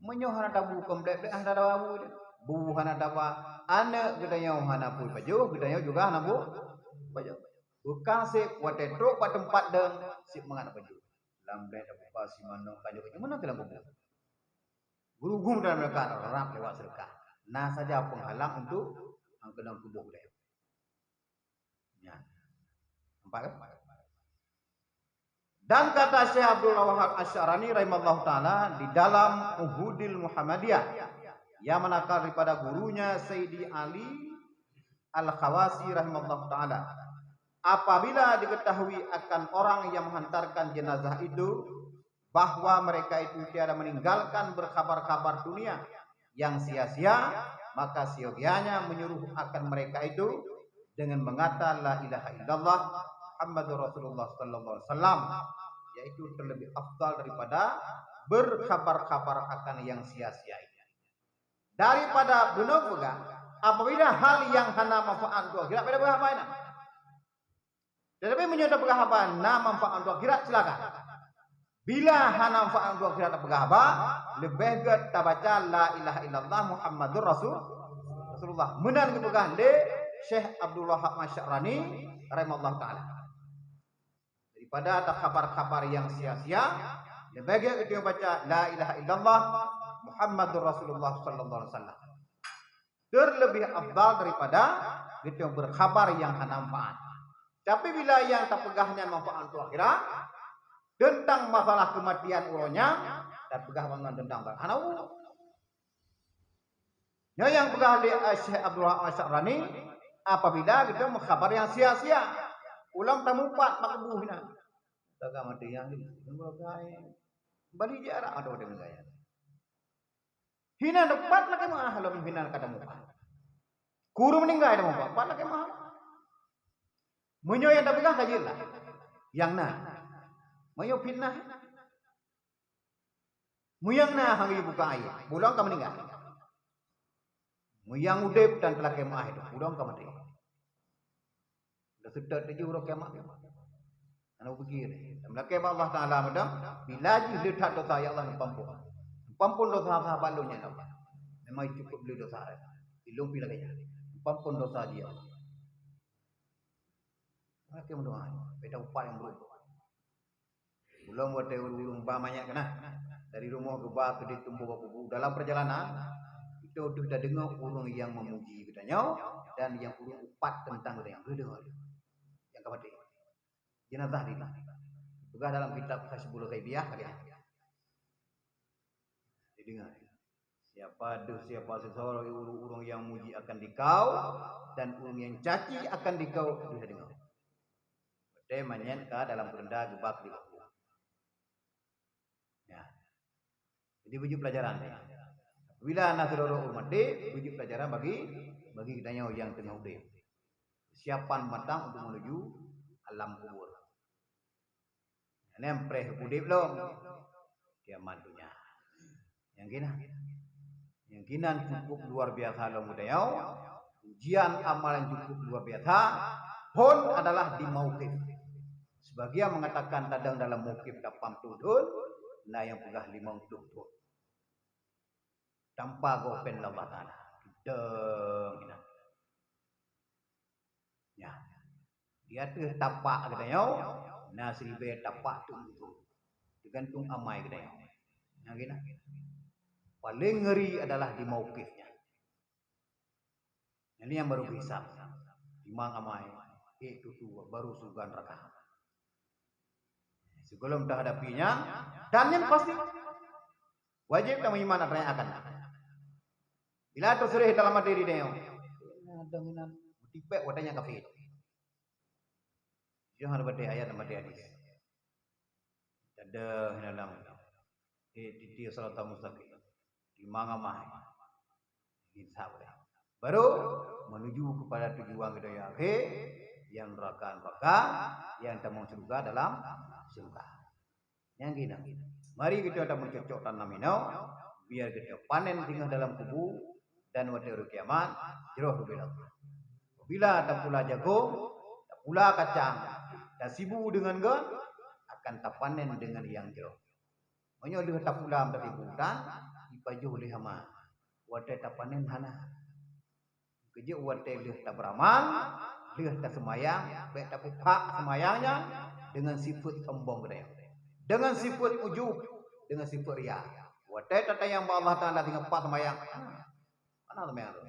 Menyohana tabu komplek, anda ada babu dia. Buhana dapat anak gedanya hana pun baju, gedanya juga hana bu baju. Bukan si wate truk pada tempat deng si menganak baju. Lambat apa si mana kayu kayu mana dalam buku. Guru-guru dalam mereka rap lewat sedekah. Nah saja penghalang untuk angkenan tubuh dia. Ya. Nampak kan? Dan kata Syekh Abdullah Wahab Asy'arani rahimahullah taala di dalam Uhudil Muhammadiyah yang menakal daripada gurunya Sayyidi Ali Al-Khawasi rahimahullah ta'ala. Apabila diketahui akan orang yang menghantarkan jenazah itu, bahwa mereka itu tiada meninggalkan berkabar-kabar dunia yang sia-sia, maka siogianya menyuruh akan mereka itu dengan mengata la ilaha illallah Muhammadur Rasulullah sallallahu alaihi wasallam, yaitu terlebih afdal daripada berkabar-kabar akan yang sia-sia itu. Daripada bunuh juga, apabila hal yang hana manfaat untuk akhirat pada berhabaina. Tetapi menyodok berhabaina manfaat untuk akhirat silakan. Bila hana manfaat untuk akhirat berhaba, lebih kita baca la ilaha illallah Muhammadur Rasulullah. Menan ke pegang de Syekh Abdullah Asy'arani rahimahullah taala. Daripada ada kabar-kabar yang sia-sia, lebih kita baca la ilaha illallah Muhammadur Rasulullah sallallahu alaihi wasallam. Terlebih afdal daripada kita berkhabar yang hana manfaat. Tapi bila yang tak pegahnya manfaat untuk akhirat, tentang masalah kematian uronya dan pegah bangan tentang hana yang pegah di Syekh Abdullah Asy'arani, apabila kita mengkhabar yang sia-sia, ulang tamupat makbuhna. Daga mati yang ini, balik jarak ada dengan gaya. Hina dapat lagi mah halam hina kada muka. Kuru meninggal ada muka, dapat lagi mah. Menyo yang tapi kan kajil lah. Yang na. Menyo fitnah. Muyang na hangi buka ayat. Bulang ka meninggal. Muyang udep dan telah kemah itu. Bulang ka mati. Dah sedar dia urang kemah. Ana pikir. Melake Allah Taala madam bila jilid dosa ya Allah pampun. Pampun dosa sahabat lu nya nampak. Memang cukup beli dosa. Ilung pila kaya. Pampun dosa dia. Oke mendoa. Beda upah yang buruk. Belum buat ulung banyak kena. Dari rumah ke bawah ke ditumbuh kubu dalam perjalanan itu sudah dengar ulung yang memuji katanya dan yang ulung upat tentang yang gede. Yang kemati. Jenazah di mana? Juga dalam kitab Hasbul Ghaibiyah katanya. Dengar. Siapa seseorang urung yang muji akan dikau dan urung yang caci akan dikau bisa dengar. Betul manyen ka dalam rendah gebak di waktu. Ya. Jadi wujud pelajaran ya. Bila anak seluruh umat de wujud pelajaran bagi kita yang tengah udip. Siapan matang untuk menuju alam kubur. Ini empreh udip belum? Kiamat dunia. Yang kinan cukup luar biasa loh mudayau. Ujian amalan cukup luar biasa. Pun adalah di mauqif. Sebagian mengatakan kadang dalam mauqif kapam tudun. Nah yang pegah limang tudun. Tanpa gopen Allah Ta'ala. Ya, dia tuh tapak katanya. Nah, seribe tapak tu tergantung amai katanya. Yang gini. Paling ngeri adalah di mauqifnya. Ini yang baru bisa. Imang amai. Itu tuh baru surga neraka. Sebelum terhadapinya, dan yang pasti wajib kamu iman apa yang akan. Bila terserah dalam diri dia. Dengan tipe wadanya kafir. Jangan baca ayat nama dia hadis. Ada dalam di salat mustaqim. Di mangamah. Hisab dia. Baru menuju kepada tujuan kita yang akhir, yang neraka, yang temu surga dalam surga. Yang gini. Mari kita ada mencocok tanam ini, biar kita panen tinggal dalam kubu dan waktu kiamat jauh berbeda. Bila tak pula jagung, tak pula kacang, tak sibu dengan gon, akan tak panen dengan yang jauh. Maknanya dia tak pula dari bulan, dipaju oleh hama. Waktu tak panen hana. Kerja waktu dia tak beramal, dia tak semayang, baik tak pupak semayangnya dengan sifat sombong dia. Dengan sifat ujub, dengan sifat riya. Waktu tak yang Allah Taala tinggal pak semayang. Mana semayang tu?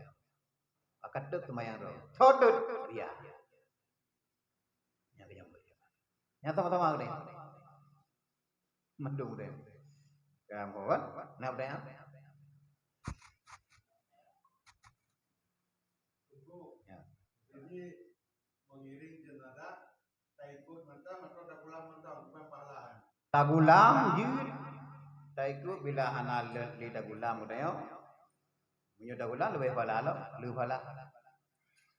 Akan dek semayang tu. Chodot riya. Yang kenyang. Yang sama-sama dia. Mendung dia. Kamu kan? Nak dia? Jadi mengiring jenazah, tak ikut mentah, atau tak pulang mentah, bukan pahala. Tagulam jid. Tak ikut bila anak di tagulam katanya. Menyo tagulam lebih pahala lah, lebih pahala.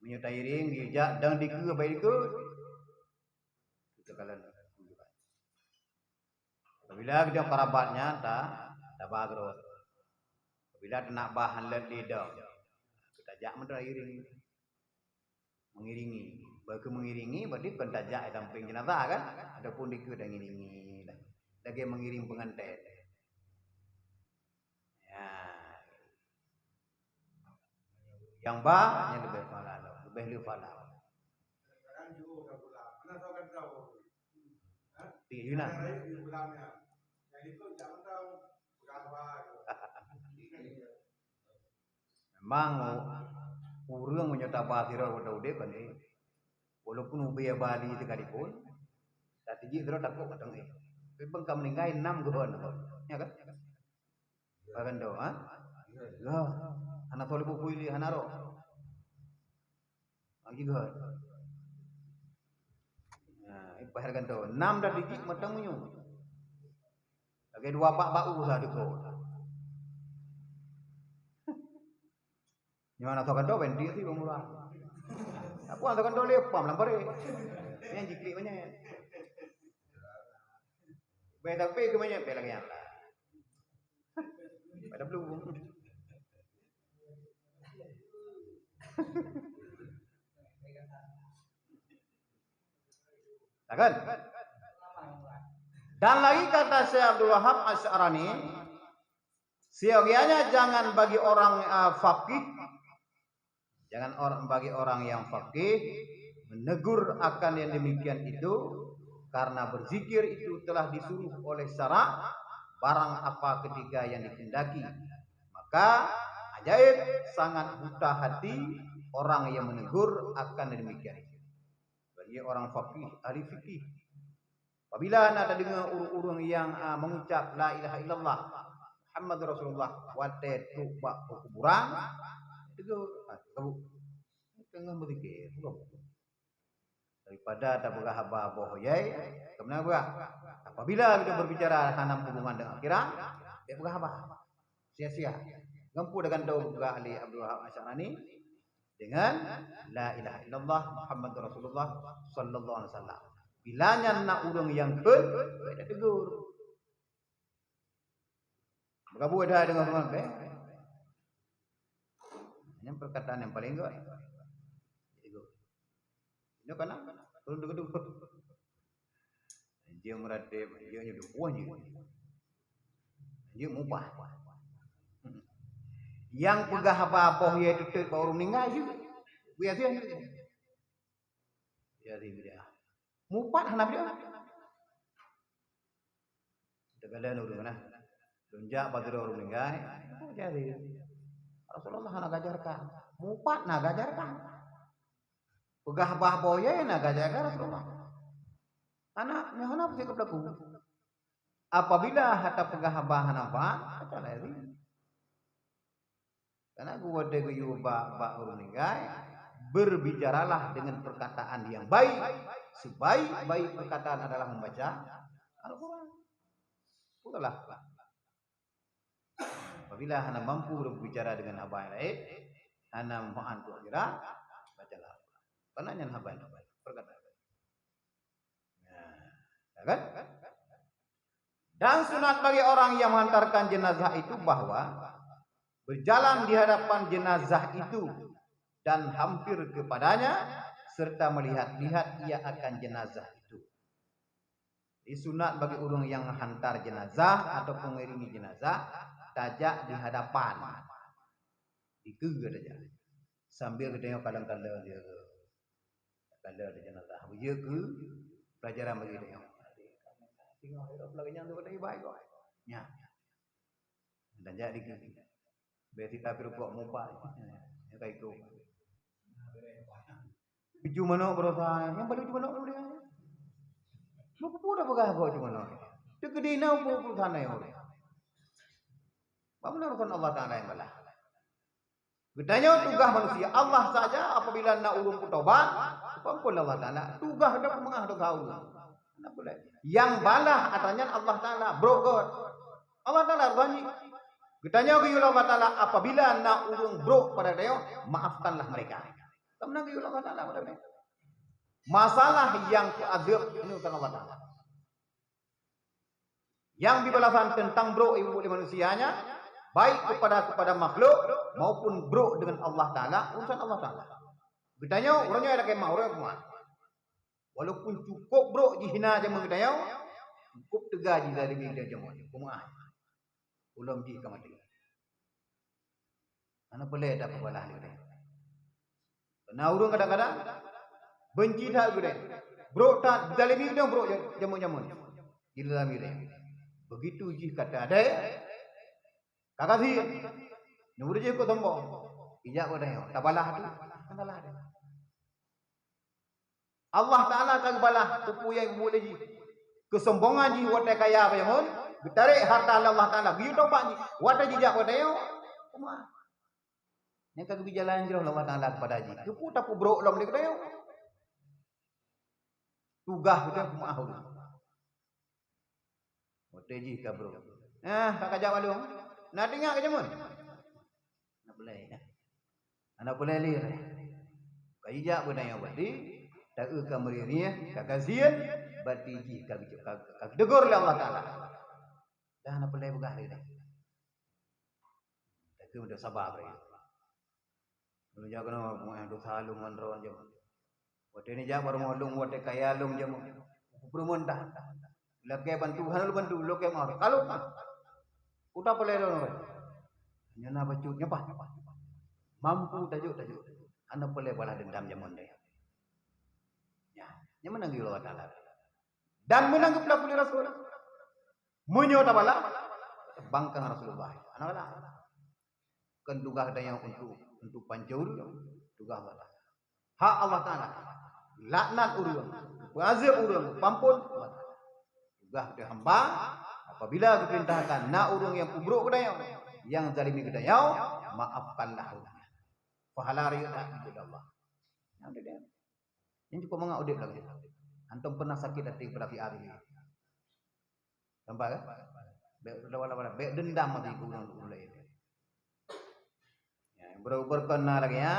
Menyo tairing dijak dan dike baik ikut. Kita kalian. Bila kita parabatnya tak bagus. Bila nak bahan lidah, kita jak mentah iring. Mengiringi, bagi mengiringi berarti bukan tajak samping jenazah kan, adapun dikut dan mengiringi, lagi mengiring pengantin. Ya, yang bah yang lebih pahala, lebih pahala. Sekarang juga dah pulang, mana tahu kan tahu? Di Yunan. Yang itu jangan tahu berapa. Memang urang menyata bahira pada udah kan ni, walaupun ubaya Bali sekalipun, tapi jika terus takut matang ni. Tapi kamu meninggal 6 gon, ya kan? Bahkan doa, lah, anak soleh buku ini hanaro, lagi gon. Nah, bahkan doa 6 dah digit matang munyu. Lagi 2 pak bau dah deko. Nyana to kando ben dia sih murah. Aku antar kando lepam lah bare. Yang jiklik banyak. Beda pe ke banyak pe lagi lah. Beda belum. Takkan? Dan lagi kata Syekh Abdul Wahab Asy'arani, siogianya jangan bagi orang faqih, jangan bagi orang yang faqih menegur akan yang demikian itu, karena berzikir itu telah disuruh oleh syara, barang apa ketiga yang dikehendaki. Maka ajaib sangat buta hati orang yang menegur akan yang demikian itu. Bagi orang faqih, ahli fikih, apabila anda dengar orang-orang yang mengucap la ilaha illallah Muhammad Rasulullah wate tuba kuburan, itu kamu tengah berzikir daripada tak berhaba bohoyai. Kemudian apabila kita berbicara tentang hubungan dengan akhirat, dia berhaba sia-sia. Gempu dengan daun ahli Abdul Wahab Asy'arani dengan la ilaha illallah Muhammad Rasulullah sallallahu alaihi wasallam. Bilanya nak urang yang keul, dia tegur. Bergabung dah dengan orang baik. Ini perkataan yang paling kuat. Ini kan? Turun duduk. Dia meratip, dia nyuduh puan je. Dia mubah. Yang pegah apa-apa dia tutup baru meninggal juga. Biasa. Jadi dia. Mupat hanap dia. Tegala urang nah. Lunjak batu orang meninggal. Jadi Rasulullah nak ajarkan. Mupat nak ajarkan. Pegah bah boye nak ajarkan Rasulullah. Anak nyahana pasti keplaku. Apabila hata pegah bah napa, kata lagi. Karena gua ada gayu ba orang meninggal. Berbicaralah dengan perkataan yang baik. Sebaik-baik perkataan adalah membaca Al-Quran. Putalah. Apabila hana mampu berbicara dengan abang lain, hana mohon tu kira bacalah. Karena nyan abang perkataan. Ya, kan? Dan sunat bagi orang yang menghantarkan jenazah itu bahwa berjalan di hadapan jenazah itu dan hampir kepadanya serta melihat-lihat ia akan jenazah itu. Disunat bagi orang yang hantar jenazah atau pengiringi jenazah tajak di hadapan. Itu aja. Sambil kita kadang-kadang dia kalau ada jenazah. Dia ke pelajaran bagi dia. Tengok hidup lagi yang tu baik kok. Ya. Dan jadi ke. Biar kita perlu mupa. Ya kayak itu. Biju mana berusaha? Yang paling biju mana dia? Lu pura pegah kau cuma nak. Dia kedina pun sana yang orang. Bagaimana urusan Allah Taala yang balah? Bedanya tugas manusia Allah saja apabila nak urung bertobat, ampun Allah Taala. Tugas dia mengah dosa urung. Nak boleh. Yang balah katanya Allah Taala, bro God. Allah Taala berjanji. Bedanya Allah Taala apabila nak urung bro pada dia, maafkanlah mereka. Kamu nak Allah Taala pada dia. Masalah yang azab ini urusan Allah Taala. Yang dibalasan tentang bro ibu manusianya, baik kepada makhluk maupun bro dengan Allah Taala, urusan Allah Taala. Bertanya orangnya ada kemah orang kemah. Walaupun cukup bro dihina aja mengetanya, cukup tegaji dari dia jamu. Kemah. Ulam di kamati. Mana boleh ada pebalah ni. Nah urang kadang-kadang benci tak gede. Bro tak dalam dia bro jamu-jamu. Di dalam dia. Begitu ji kata ada kakak sih nur je ko sombong ijak ko dah tak balah tu kan balah dia Allah Taala kan balah tupu yang boleh ji kesombongan ji wate kaya apa yang ditarik harta Allah Taala biu tobat ji wate jijak ko dah kuma yang kagak berjalan jero Allah Taala kepada ji tupu tapu bro lom dia dah tugah kita kuma ahul wate ji ka bro kakak jawab lu nak dengar ke jamun? Nak boleh ya. Anak boleh lir. Kaya pun yang berarti tak ke meriria kakazian berarti ji kag degur oleh Allah Taala. Dah anak boleh begah lir. Tak udah sabar bre. Lu jaga no mo ando salung manron jam. Wate ni ja baru molung wate kaya lung jam. Perumun dah. Lagi bantu lu ke mau. Kalau udah boleh dong. Nyana bacut nyapa. Mampu tajuk. Anda boleh balas dendam zaman dia. Ya, nyaman nang Allah Taala. Dan menanggap pula Rasul. Munyo ta bala bangkang Rasulullah. Anak-anak. Kan tugas ada yang untuk pancur, tugas Allah. Hak Allah Taala. Laknat urang, azab urang, pampun. Tugas dia hamba. Apabila diperintahkan nak urung yang kubruk kedayau, yang zalimi kedayau, maafkanlah orangnya. Pahala riak kepada Allah. Yang dia. Yang cukup mengak udip lagi. Antum pernah sakit hati pada fi hari. Nampak kan? Baik dendam mati kurang mulai. Ya, berkena lagi ya.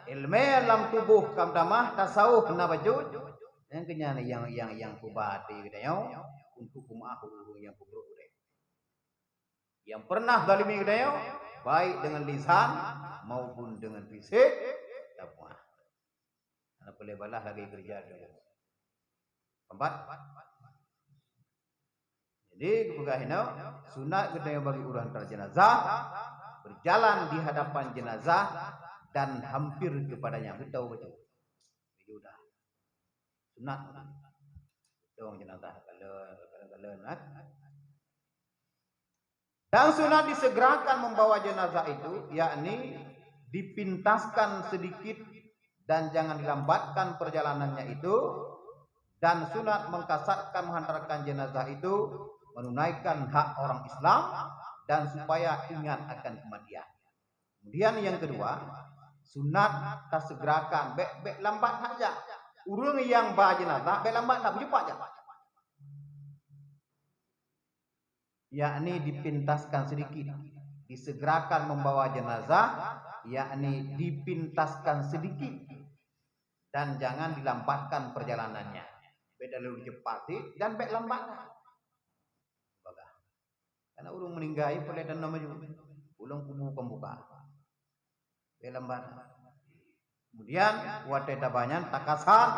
Ilmu dalam tubuh kamdamah tasawuf kena baju. Yang kenyana yang kubati kedayau. Untuk kumahul yang kubruk udah. Yang pernah zalimi kedayau, baik dengan lisan maupun dengan fisik, tak puas. Anak boleh balas lagi kerja dulu. Empat. Jadi kebegahina sunat kedayau bagi orang hantar jenazah berjalan di hadapan jenazah dan hampir kepadanya. Betul. Sudah. Sunat. Dong jenazah kalau dan sunat disegerakan membawa jenazah itu, yakni dipintaskan sedikit dan jangan dilambatkan perjalanannya itu, dan sunat mengkasatkan menghantarkan jenazah itu menunaikan hak orang Islam dan supaya ingat akan kematian. Kemudian yang kedua, sunat kasegerakan, bek lambat saja. Urang yang bawa jenazah, bek lambat tak berjumpa aja. Yakni dipintaskan sedikit, disegerakan membawa jenazah, yakni dipintaskan sedikit dan jangan dilambatkan perjalanannya. Beda lalu cepat dan bek lambat. Karena urang meninggal boleh dan nama juga. Ulang kubu pembuka. Bek lambat. Kemudian wateta banyak takasar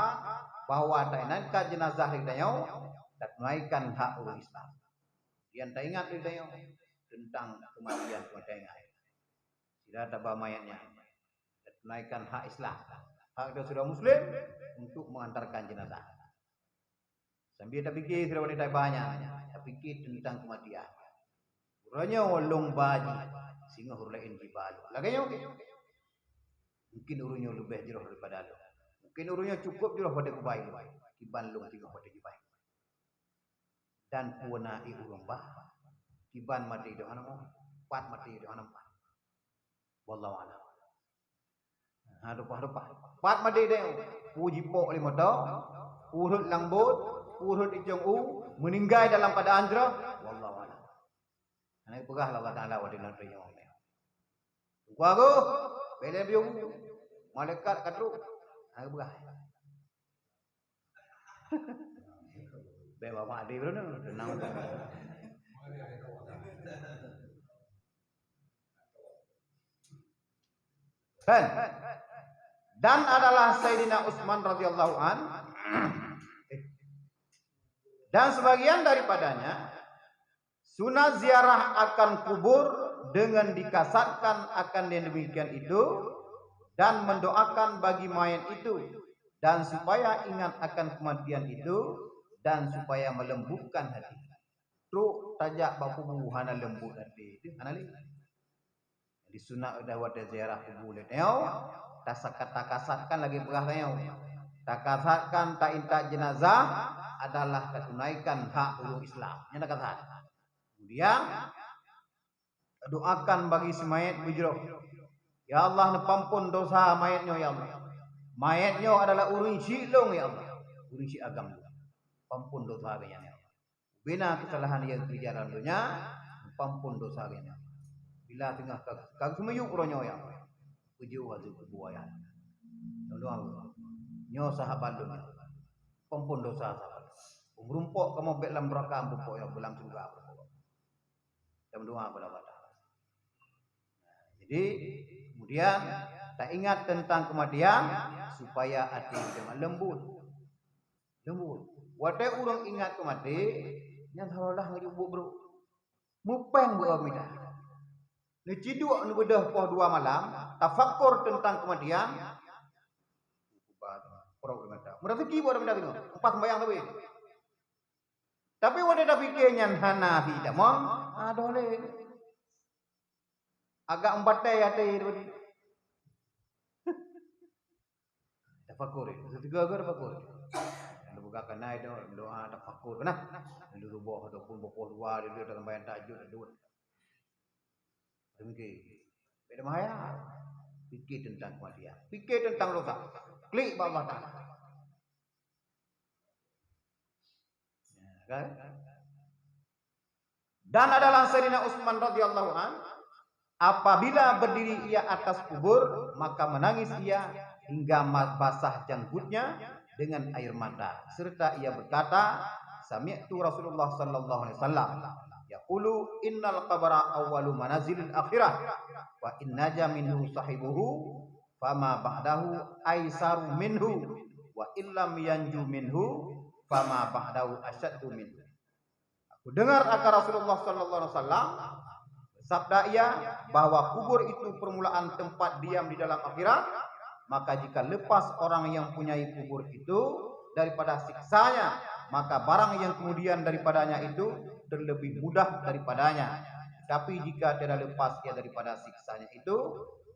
bahwa tainankan jenazah hidayau dan menaikkan hak orang Islam. Yang tak ingat hidayau tentang kematian kematian. Tidak ada mayatnya. Dan menaikkan hak Islam. Hak itu sudah Muslim untuk mengantarkan jenazah. Sambil tak fikir sudah wanita banyak. Tak fikir tentang kematian. Uranya walong baji sehingga hurlain jibalu. Laganya mungkin urunnya lebih jauh daripada lu. Mungkin urunnya cukup jauh pada kubai. Kiban lu tinggal pada jibai. Dan puanai urung bah. Kiban mati itu anam. Pat mati itu anam. Wallahu a'lam. Harupa. Pat mati itu. Puji pok lima tau. Urut lambut. Urut ijong u. Meninggal dalam keadaan jerah. Wallahu a'lam. Anak pegah Allah Ta'ala wa dinan riyo. Gua go, bele biu, malaikat kadru. Anak pegah. Bewa mak di bro tenang. Dan adalah Sayyidina Utsman radhiyallahu an. Dan sebagian daripadanya sunat ziarah akan kubur dengan dikasatkan akan yang demikian itu dan mendoakan bagi mayat itu dan supaya ingat akan kematian itu dan supaya melembutkan hati. Tu tajak baku hana lembut hati. Itu hana li. Di sunat dah wada ziarah kubur leteo kasatkan lagi pegah teo. Takasatkan tak inta jenazah adalah ketunaikan hak ulul Islam. Yang kasat. Kemudian doakan bagi si mayat bujro. Ya Allah nepampun dosa mayatnya ya Allah. Mayatnya adalah urun silong ya Allah. Urun si agam. Pampun dosa aganya ya Allah. Bina kesalahan yang berjalan dunia, pampun dosa aganya. Bila tengah kag semayuk ronyo ya Allah. Puji wajib kebuayan. Doa nyo sahabat dunia. Pampun dosa sahabat. Merumpok kamu bek lam neraka merumpok ya belam surga. Dan doa kepada Allah. Jadi kemudian tak ingat tentang kematian supaya hati jangan lembut. Wadah orang ingat kematian, yang salah ngejubuk bro. Mupeng bro midah. Neciduk bedah poh 2 malam, tafakkur tentang kematian. Berarti kibo dah minda empat sembahyang tapi. Tapi wadah dah fikirnya hana hidup mong, adole. Agak embatai hati tadi. Tafakur. Setiga agar tafakur. Kalau buka kena itu doa tafakur. Kena. Lalu rubuh ataupun bopoh 2 dia dalam bayang tajud ada. Demikian. Beda bahaya. Fikir tentang kematian. Fikir tentang dosa. Klik bawah tanah. Dan adalah Sayyidina Utsman radhiyallahu an, apabila berdiri ia atas kubur, maka menangis ia hingga basah janggutnya dengan air mata, serta ia berkata, sami'tu Rasulullah sallallahu alaihi wasallam yaqulu innal qabra awwalu manazilil akhirah wa innaja minhu sahibuhu fama ba'dahu aisaru minhu wa illam yanju minhu fama ba'dahu asyaddu minhu. Aku dengar akan Rasulullah sallallahu alaihi wasallam sabda ia bahwa kubur itu permulaan tempat diam di dalam akhirat, maka jika lepas orang yang punyai kubur itu, daripada siksanya, maka barang yang kemudian daripadanya itu terlebih mudah daripadanya. Tapi jika tidak lepas ia daripada siksanya itu,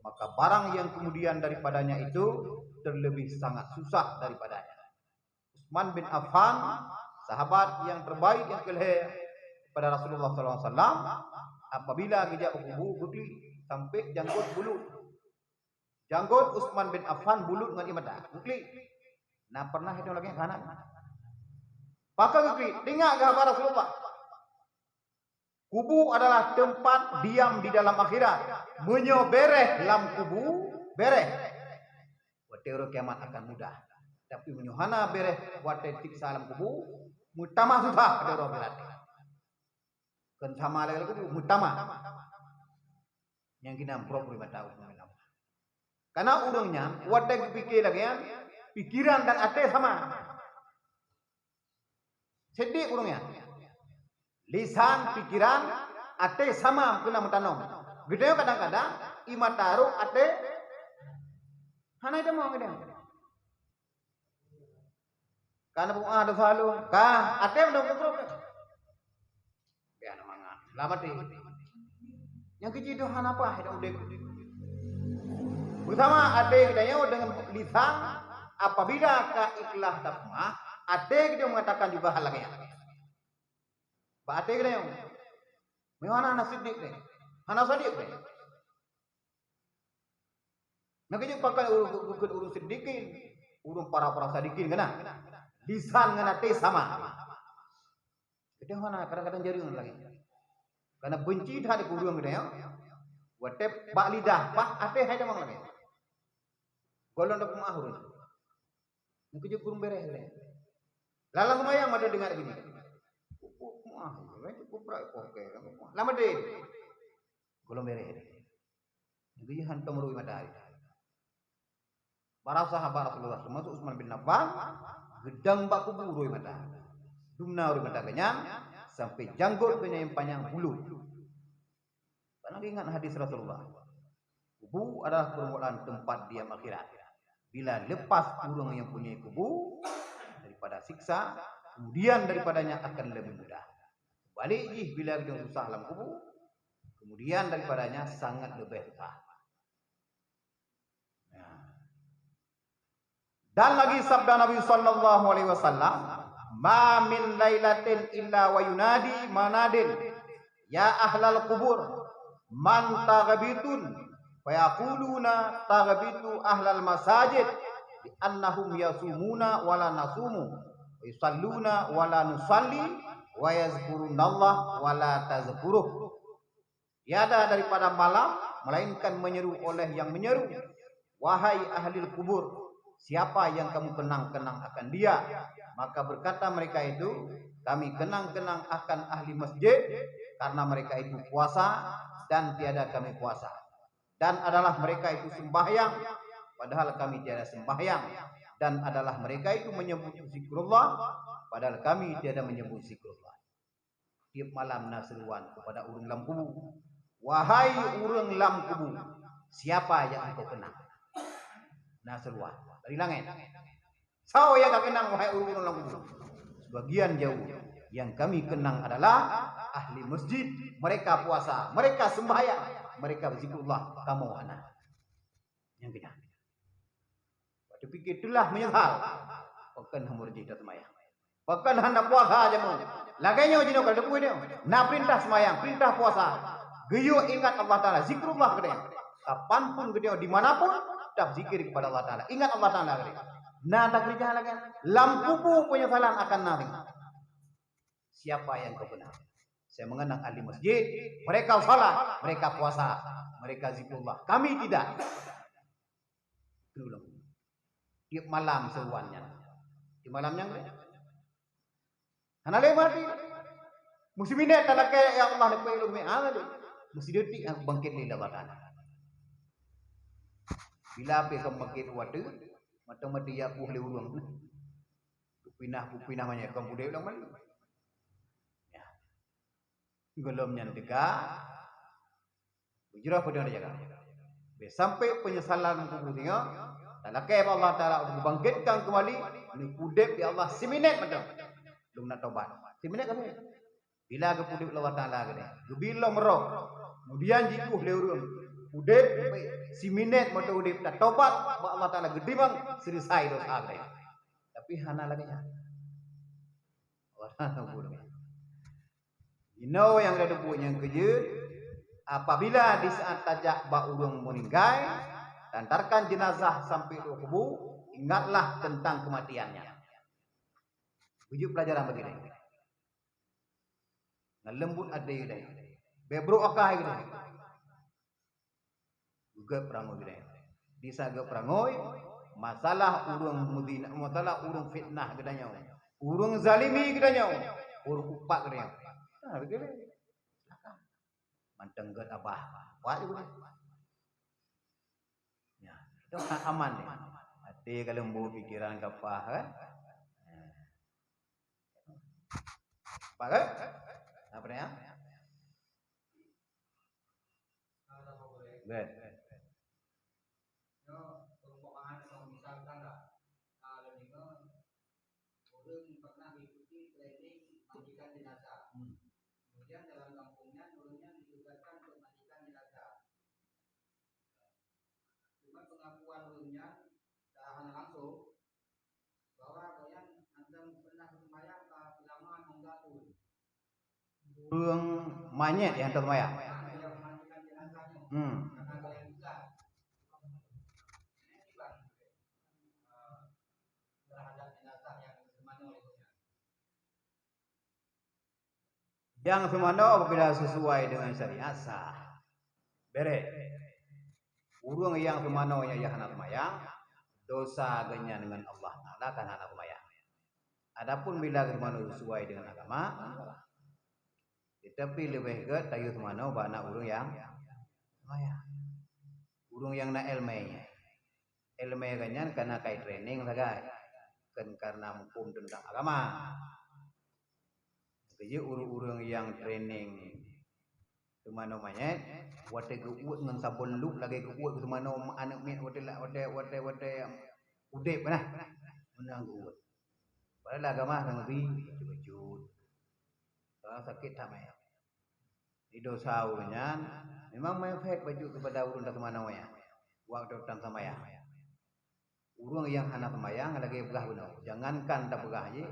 maka barang yang kemudian daripadanya itu terlebih sangat susah daripadanya. Utsman bin Affan, sahabat yang terbaik yang kelihir pada Rasulullah SAW, apabila kerja kubu bukli sampai janggut bulut. Janggut Utsman bin Affan bulut dengan imada. Bukli. Nah pernah itu lagi kanan. Pakai bukli. Dengar kabar Rasulullah. Kubu adalah tempat diam di dalam akhirat. Menyobereh dalam kubu bereh. Waktu kiamat akan mudah. Tapi menyuhana bereh waktu siksa dalam kubu mutama susah pada orang berarti. Kan sama lagi kubu mutama. Yang kita amprok 5 tahun. Karena urangnya waktu pikir lagi ya, pikiran dan hati sama. Sedih urangnya. Lisan, pikiran, ate sama kena mutanom. Gede kadang-kadang ima taruh ate hana itu mau gede. Karena pun ada selalu, kah ate udah kukruk. Ya namanya, lama deh. Yang kecil itu hana apa? Itu udah. Pertama ate gedenya dengan lisan, apabila ikhlas tafmah, ate gede mengatakan juga hal lagi. Baate gede yang, mana nasidik deh, hana sadik deh. Nakijak pakai urus sedikin, urus para sadikin kena, lisan kena te sama. Gede mana kadang-kadang jaring lagi, karena benci dah di kurung gede yang, watep bak lidah, bak ate hai demang lagi. Golong dah pemahurun, nakijak kurung bereh gede. Lalang lumayan ada dengar gini. Lama deh. Golong bereh. Jadi hantam rui matahari. Para sahabat Rasulullah termasuk Utsman bin Affan gedang bak kubu rui matahari. Dumna rui mataharinya sampai janggut punya yang panjang bulu. Karena ingat hadis Rasulullah. Kubu adalah permulaan tempat diam akhirat. Bila lepas urang yang punya kubu daripada siksa, kemudian daripadanya akan lebih mudah. Balik bila dia susah dalam kubu, kemudian daripadanya sangat lebih susah. Dan lagi sabda Nabi sallallahu alaihi wasallam, "Ma min lailatin illa wa yunadi manadin ya ahlal kubur man taghabitun wa yaquluna taghabitu ahlal masajid bi annahum yasumuna wala nasumu wa yusalluna wala nusalli wa yazkurunallah wala tazkuruh." Tiada daripada malam melainkan menyeru oleh yang menyeru, "Wahai ahli kubur, siapa yang kamu kenang-kenang akan dia?" Maka berkata mereka itu, "Kami kenang-kenang akan ahli masjid karena mereka itu puasa dan tiada kami puasa. Dan adalah mereka itu sembahyang padahal kami tiada sembahyang. Dan adalah mereka itu menyebut zikrullah padahal kami tiada menyebut zikrullah." Tiap malam nasruan kepada urang lam kubu, "Wahai urang lam kubu, siapa yang engkau kenang?" Nasruan dari langit. Sao yang kau kenang wahai urang lam kubu? Sebagian jauh. Yang kami kenang adalah ahli masjid. Mereka puasa, mereka sembahyang, mereka berzikrullah. Kamu anak yang kenang. Waktu pikir itulah menyesal. Bukan hamur jidat semayang. Bahkan hendak puasa aja mau. Laganya jino kalau depu dia. Nak perintah semayang, perintah puasa. Geyo ingat Allah Taala, zikrullah gede. Kapanpun gede, dimanapun tetap zikir kepada Allah Taala. Ingat Allah Taala gede. Nah tak kerja lagi. Lam kubu penyesalan akan nanti. Siapa yang kau kenal? Saya mengenang ahli masjid. Mereka salat, mereka puasa, mereka zikrullah. Kami tidak. Dulu. Tiap malam seruannya. Di malamnya gede. Hanale mati. Musim ini talak ya Allah nak pay lumi ana de. Musi detik ang bangkit ni labatan. Bila pe kam bangkit wadu, mati ya puh le urang. Pupinah banyak kam budai ulang mali. Ya. Golomnya dega. Bujurah pada jaga. Sampai penyesalan kubur dia, talak Allah Taala untuk bangkitkan kembali ni kudip ya Allah siminit macam belum nak tobat siminit kan bila ke kudip Allah Taala gede bila merok kemudian jiku le urang kudip siminit macam udip tak tobat ba Allah Taala gede bang selesai dosa gede tapi hana lagi nya orang burung yang ada punya kerja apabila di saat tajak ba urang meninggal antarkan jenazah sampai ke kubur ingatlah tentang kematiannya. Ujuk pelajaran begini. Ngelembut ada gini. Bebro akah gini. Juga perangoi gini. Disaga perangoi masalah urang mudina, masalah urang fitnah gedanya. Urang zalimi gedanya. Urang upak gedanya. Nah, begini. Manteng ged abah. Wah juga. Ya, itu aman nih. Hati kalau lembu pikiran kapah kan. Apa kan? Apa ya? Good. Perumpamaan kalau misalkan lah, kalau ini orang pernah mengikuti training mandikan jenazah. Kemudian dalam kampungnya orangnya ditugaskan untuk mandikan jenazah. Cuma pengakuan orangnya hanya langsung bahwa kalian anda pernah sembahyang ke bilangan menggatul. Urang manyet yang termayang. Yang mandikan jenazahnya. Karena kalian juga terhadap jenazah yang semana olehnya. Yang semana apabila sesuai dengan syariat sah. Bere. Urang yang semana yang hana termayang dosa genya dengan Allah Taala kan hana termayang. Adapun bila semana sesuai dengan agama tetapi lebih ke tayu semana bana urang yang termayang. Urang yang nak ilmu ganyan karena kai training sagai kan karena hukum tentang agama. Jadi urang yang training kemana manyet wate geuut ngan sabun luk lagi geuut kemana anak mit wate udep nah menang geuut. Padahal agama nabi bejut. Kalau sakit tak mai. Di dosa urangnya memang mai efek baju kepada urang tak kemana maya. Waktu datang samaya. Urang yang hana semayang lagi begah benar. Jangankan tak begah je.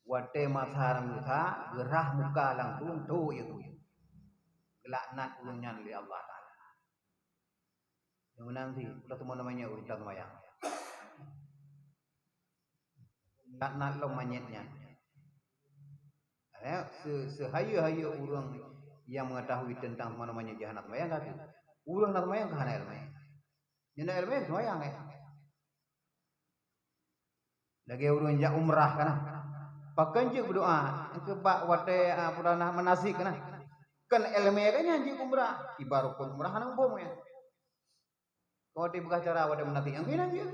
Wate masar muka, gerah muka langsung tu itu. Gelaknat urangnya oleh Allah Taala. Yang nanti udah semua namanya urang tak semayang. Gelaknat lo manyetnya. Sehaya-haya urang yang mengetahui tentang mana namanya jahanam semayang kata. Urang nak semayang ke hana ilmu. Janda ilmu semayang lagi urang jak umrah kana. Pakai je berdoa ke bak wate pernah manasik kana. Kan ilmu kan je umrah. Ibarat pun umrah nang bom ya. Kau di bekas cara wate manasik yang kena je.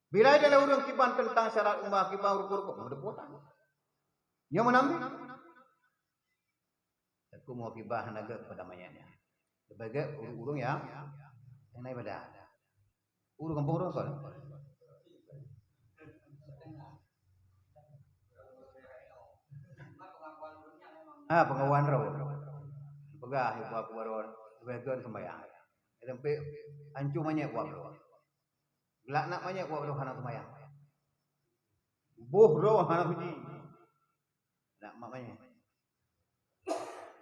Bila ada urang kiban tentang syarat umrah kiban ukur-ukur ada potang. Yang menambil. Aku mau kibah naga kepada mayatnya. Sebagai urang yang naik pada. Urang kampung urang kan. Pengawan roh. Pegah buat baron, bagian sembahyang. Sampai ancu banyak buat roh. Gelak nak banyak buat roh hana sembahyang. Boh roh hana puji. Nak maknya.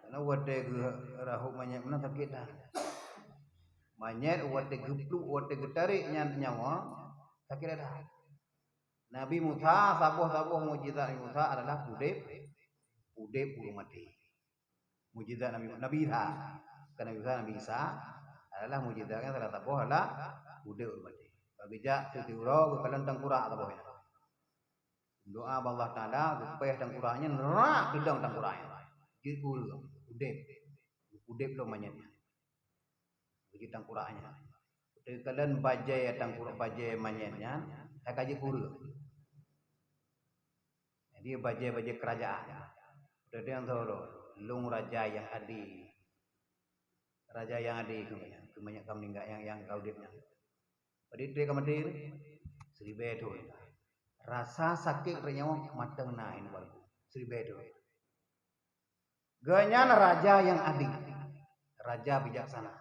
Karena wate rahu banyak mana sakit dah. Banyak wate gepluk, wate getarik nyawa sakit dah. Nabi Musa, sabuh-sabuh mukjizat Musa adalah udep urung mati. Mukjizat Nabi Isa. Karena Nabi Isa adalah mukjizatnya salah satu adalah udep urung mati. Bagi jak setiuro kalian tangkurak tabohnya. Doa Allah Taala supaya tangkuraknya nerak gedang tangkuraknya. Gitu udep lo manyatnya. Bagi tangkuraknya. Jadi kalian bajai tangkurak bajai manyatnya, saya kaji kuru. Jadi bajai kerajaan. Jadi yang tahu lung raja yang adi. Raja yang adi kebanyak kamu enggak yang kaudipnya. Jadi dia kemudian Seribedo. Rasa sakit renyawa mateng nain baru. Seribedo. Ganyan raja yang adil. Raja bijaksana.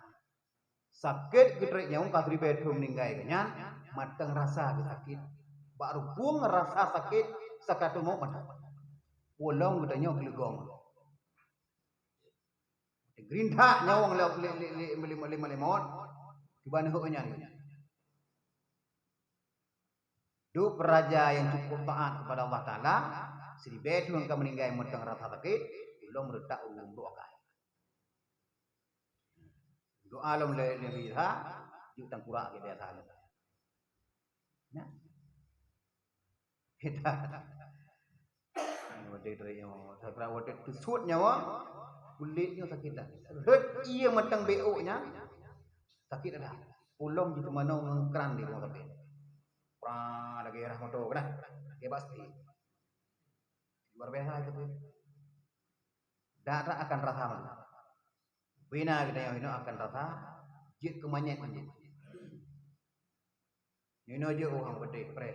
Sakit getrek nyawa ka seribedo meninggai ganyan mateng rasa sakit. Baru pun rasa sakit sakatumo mateng. Wolong gedanya gelegong. Gerinda nyawang lima limot. Kibana honya. Dup raja yang cukup taat kepada Allah Ta'ala, seribedo yang meninggai mateng rasa sakit, belum meredak ulung doa. Doa alam lebih yuk tangkura kita biasa. Ya. Kita wadah teriyo, saya wadah tusut nyawa, kulitnya sakit dah. Ia matang BO-nya sakit dah. Ulung di mana ngengkran di rumah sakit. Pra lagi rahmato kena. Dia pasti. Luar biasa itu. Darah akan rasa mana? Bina kita yang ini akan rasa jik kemanyak manyak. Ini aja orang gede pre.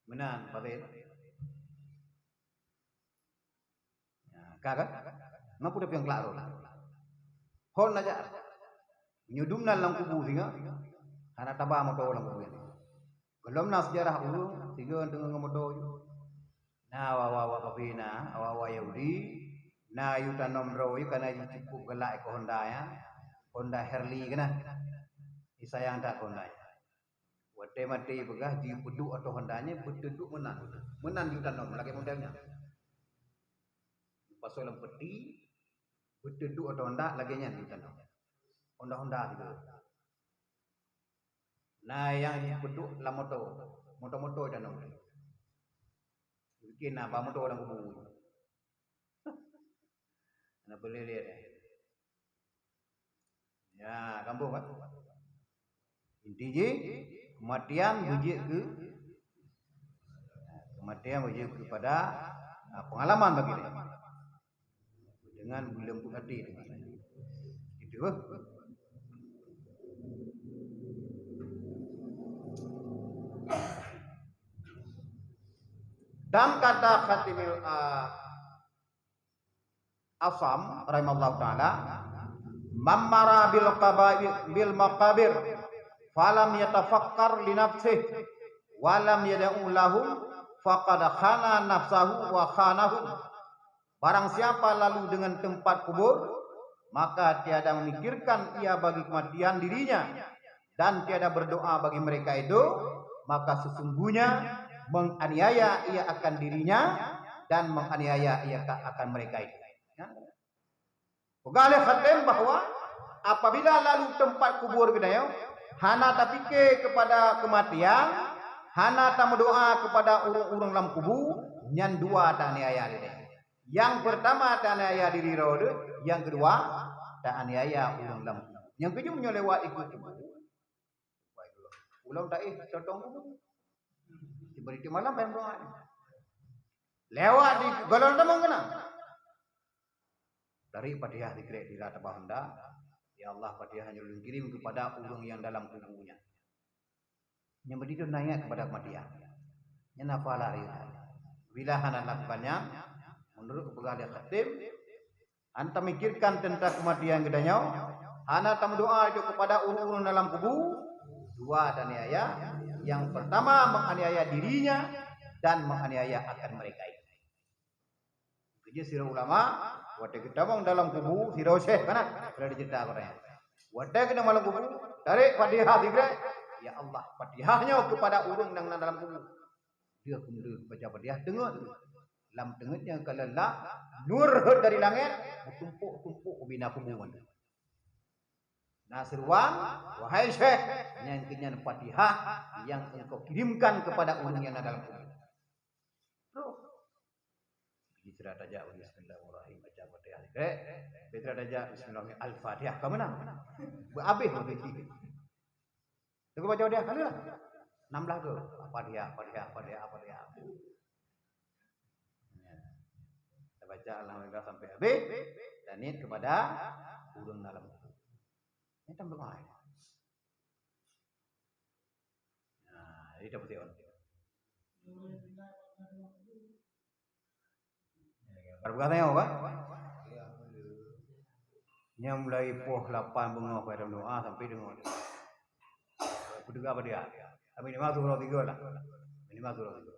Menan pakai. Ya, kagak. Mampu dah piang kelaro. Hon aja. Nyudum dalam kubu singa. Anak tabah motor dalam kubu ini. Belum nas sejarah ulu tiga dengan motor. Nah wawa kabina, wawa Yahudi. Nah yuta nomro yu kana cukup gelak ke Honda ya. Honda Harley kana. Disayang tak Honda. Wate mati begah di peduk atau Hondanya beduduk menan. Menan yuta nom lagi modelnya. Pasal dalam peti beduduk atau Honda lagi nya yuta nom. Honda itu. Nah yang beduk la moto dan nom. Bikin apa motor orang kubu. Nak boleh lihat. Ya, kampung kan. Intinya kematian bujik kepada pengalaman bagi dia. Dengan lembut hati dengan. Itu. Dan kata Khatimil Asam rahimallahu taala, "Mammara bil maqabir falam yatafakkar li nafsihi wa lam yad'u lahum faqad khana nafsahu wa khanahum." Barang siapa lalu dengan tempat kubur, maka tiada memikirkan ia bagi kematian dirinya dan tiada berdoa bagi mereka itu, maka sesungguhnya menganiaya ia akan dirinya dan menganiaya ia akan mereka itu. Ya. Pegale khatim bahwa apabila lalu tempat kubur kita hana tak fikir kepada kematian, hana tak berdoa kepada urung-urung dalam kubur, nyan dua tak aniaya diri. Yang pertama tak aniaya diri rode, yang kedua tak aniaya urung dalam kubur. Yang kedua menyolewat ikut kubur. Ulang tak totong kubur. Berita malam pengen doa. Lewat di golongan temang kena. Dari Fatihah dikira di rata bahanda. Ya Allah Fatihah hanya kirim kepada urung yang dalam kubunya. Yang begitu nanya kepada kematian. Yang apa lari? Bila anda lakukannya, menurut pegawai khatib, anda mikirkan tentang kematian gedanya. Anda tak berdoa itu kepada urung-urung dalam kubu. Dua dan ya. Yang pertama menganiaya dirinya dan menganiaya akan mereka itu. Jadi sira ulama, wate kita bang dalam kubu sira syekh kan? Sudah dicerita orangnya. Wate kita dalam kubu, tarik Fatihah dikira, ya Allah Fatihahnya kepada urung yang dalam kubu. Dia kemudian baca Fatihah dengar. Dalam dengarnya kalala nur dari langit bertumpuk-tumpuk bina kubuan. Nah seruan, wahai syekh, nyanyian Fatihah yang engkau kirimkan kepada orang yang ada dalam kubur. Bicara saja, Bismillahirrahmanirrahim. Baca Fatihah. Bicara saja, Bismillahirrahmanirrahim. Al-Fatihah. Kamu nak? Berhabis begitu. Tunggu baca dia kali lah. 16 tu. Fatihah. Kita baca Alhamdulillah sampai habis. Dan niat kepada orang dalam kubur. Ini tambah baik. Jadi dapat tion. Perbuatan apa? Yang mulai poh 8 bunga pada doa sampai dengan Kuduga apa dia? Minimal surah 3 lah. Minimal surah 3.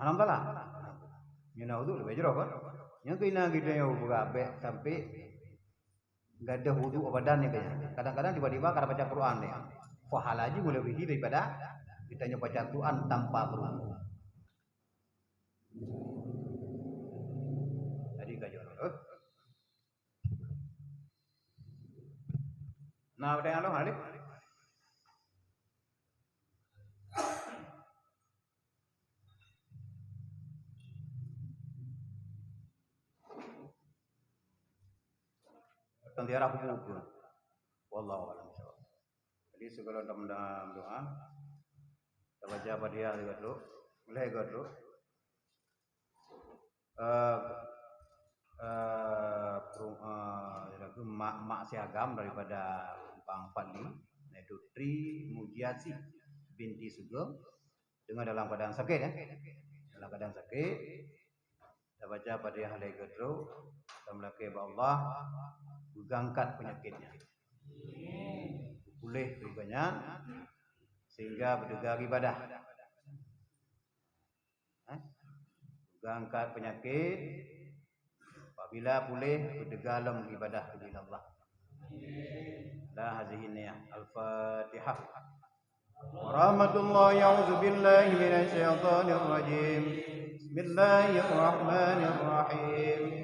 Alhamdulillah. Nyana wudu lebih jero kan? Yang kena kita yang buka be sampai enggak ada wudu badannya kayaknya. Kadang-kadang tiba-tiba kada baca Quran nih. Pahala aja boleh lebih daripada kita baca Quran tanpa berwudu. Jadi kajian. Nah, udah yang lo hari? Tentara hukum. Wallahu a'lam bishawab. Jadi segala dalam doa kita baca pada dia dulu, mulai dulu. Mak siagam daripada Bang Fadli, yaitu Tri Mujiati binti Sugeng dengan dalam keadaan sakit ya. Dalam keadaan sakit kita baca pada yang halai gedro kita melaki Allah gangkat penyakitnya pulih banyak sehingga berdegar ibadah gangkat penyakit apabila pulih berdegar dalam ibadah kepada Allah. La hadhihi niyah al-Fatihah. Warahmatullahi a'udzu billahi minasy syaithanir rajim. Bismillahir rahmanir rahim.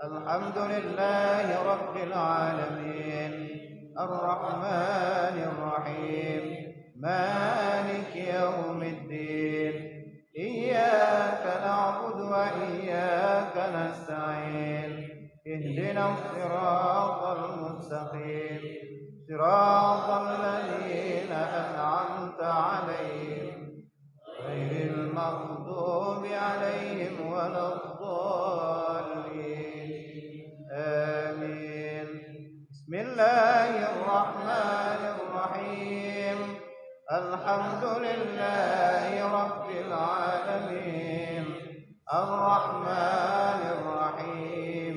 Alhamdulillahi rabbil alamin. Ar-Rahmanir Rahim. Maliki yaumiddin. Iyyaka na'budu wa iyyaka nasta'in. Ihdinas siratal mustaqim. Siratal ladzina an'amta 'alaihim ghairil maghdubi 'alaihim waladdallin. Amin. Bismillahirrahmanirrahim. Alhamdulillahi rabbil alamin. Ar-Rahmanir Rahim.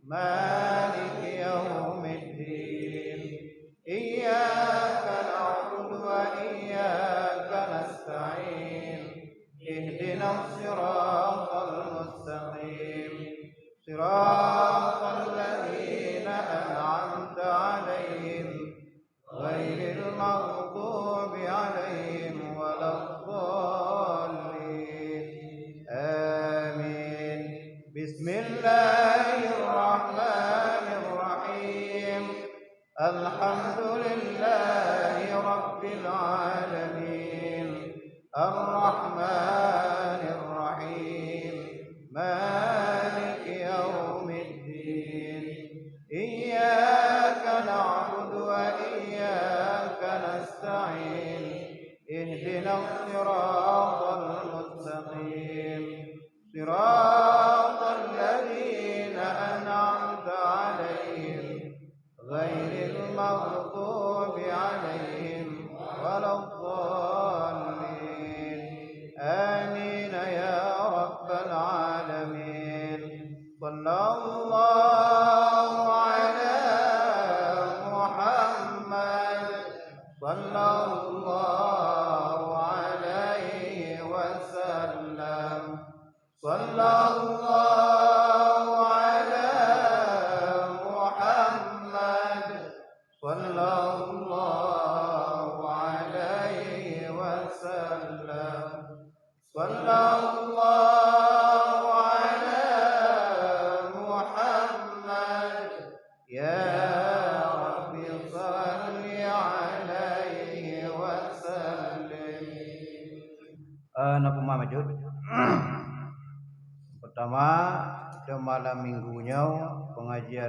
Maliki yaumiddin. Iyyaka na'budu wa iyyaka nasta'in. Ihdinas siratal mustaqim. Siratal ladzina an'amta 'alaihim ghairil maghdubi 'alaihim waladdallin. Amin. Bismillahirrahmanirrahim. Alhamdulillahi rabbil alamin. Ar-Rahmanir Rahim. Maliki yaumiddin. Iyyaka na'budu wa iyyaka nasta'in. Ihdinas siratal mustaqim. Siratal ladzina an'amta 'alaihim ghairil maghdubi 'alaihim waladdallin. Amin ya rabbal alamin. Sallallahu ala Muhammad. Sallallahu alaihi wasallam. Sallallahu ala Muhammad. Sallallahu alaihi wasallam. Sallallahu ala Muhammad. Ya Rabbi salli alaihi wasallim. Napa majud? Pertama, malam minggunya pengajian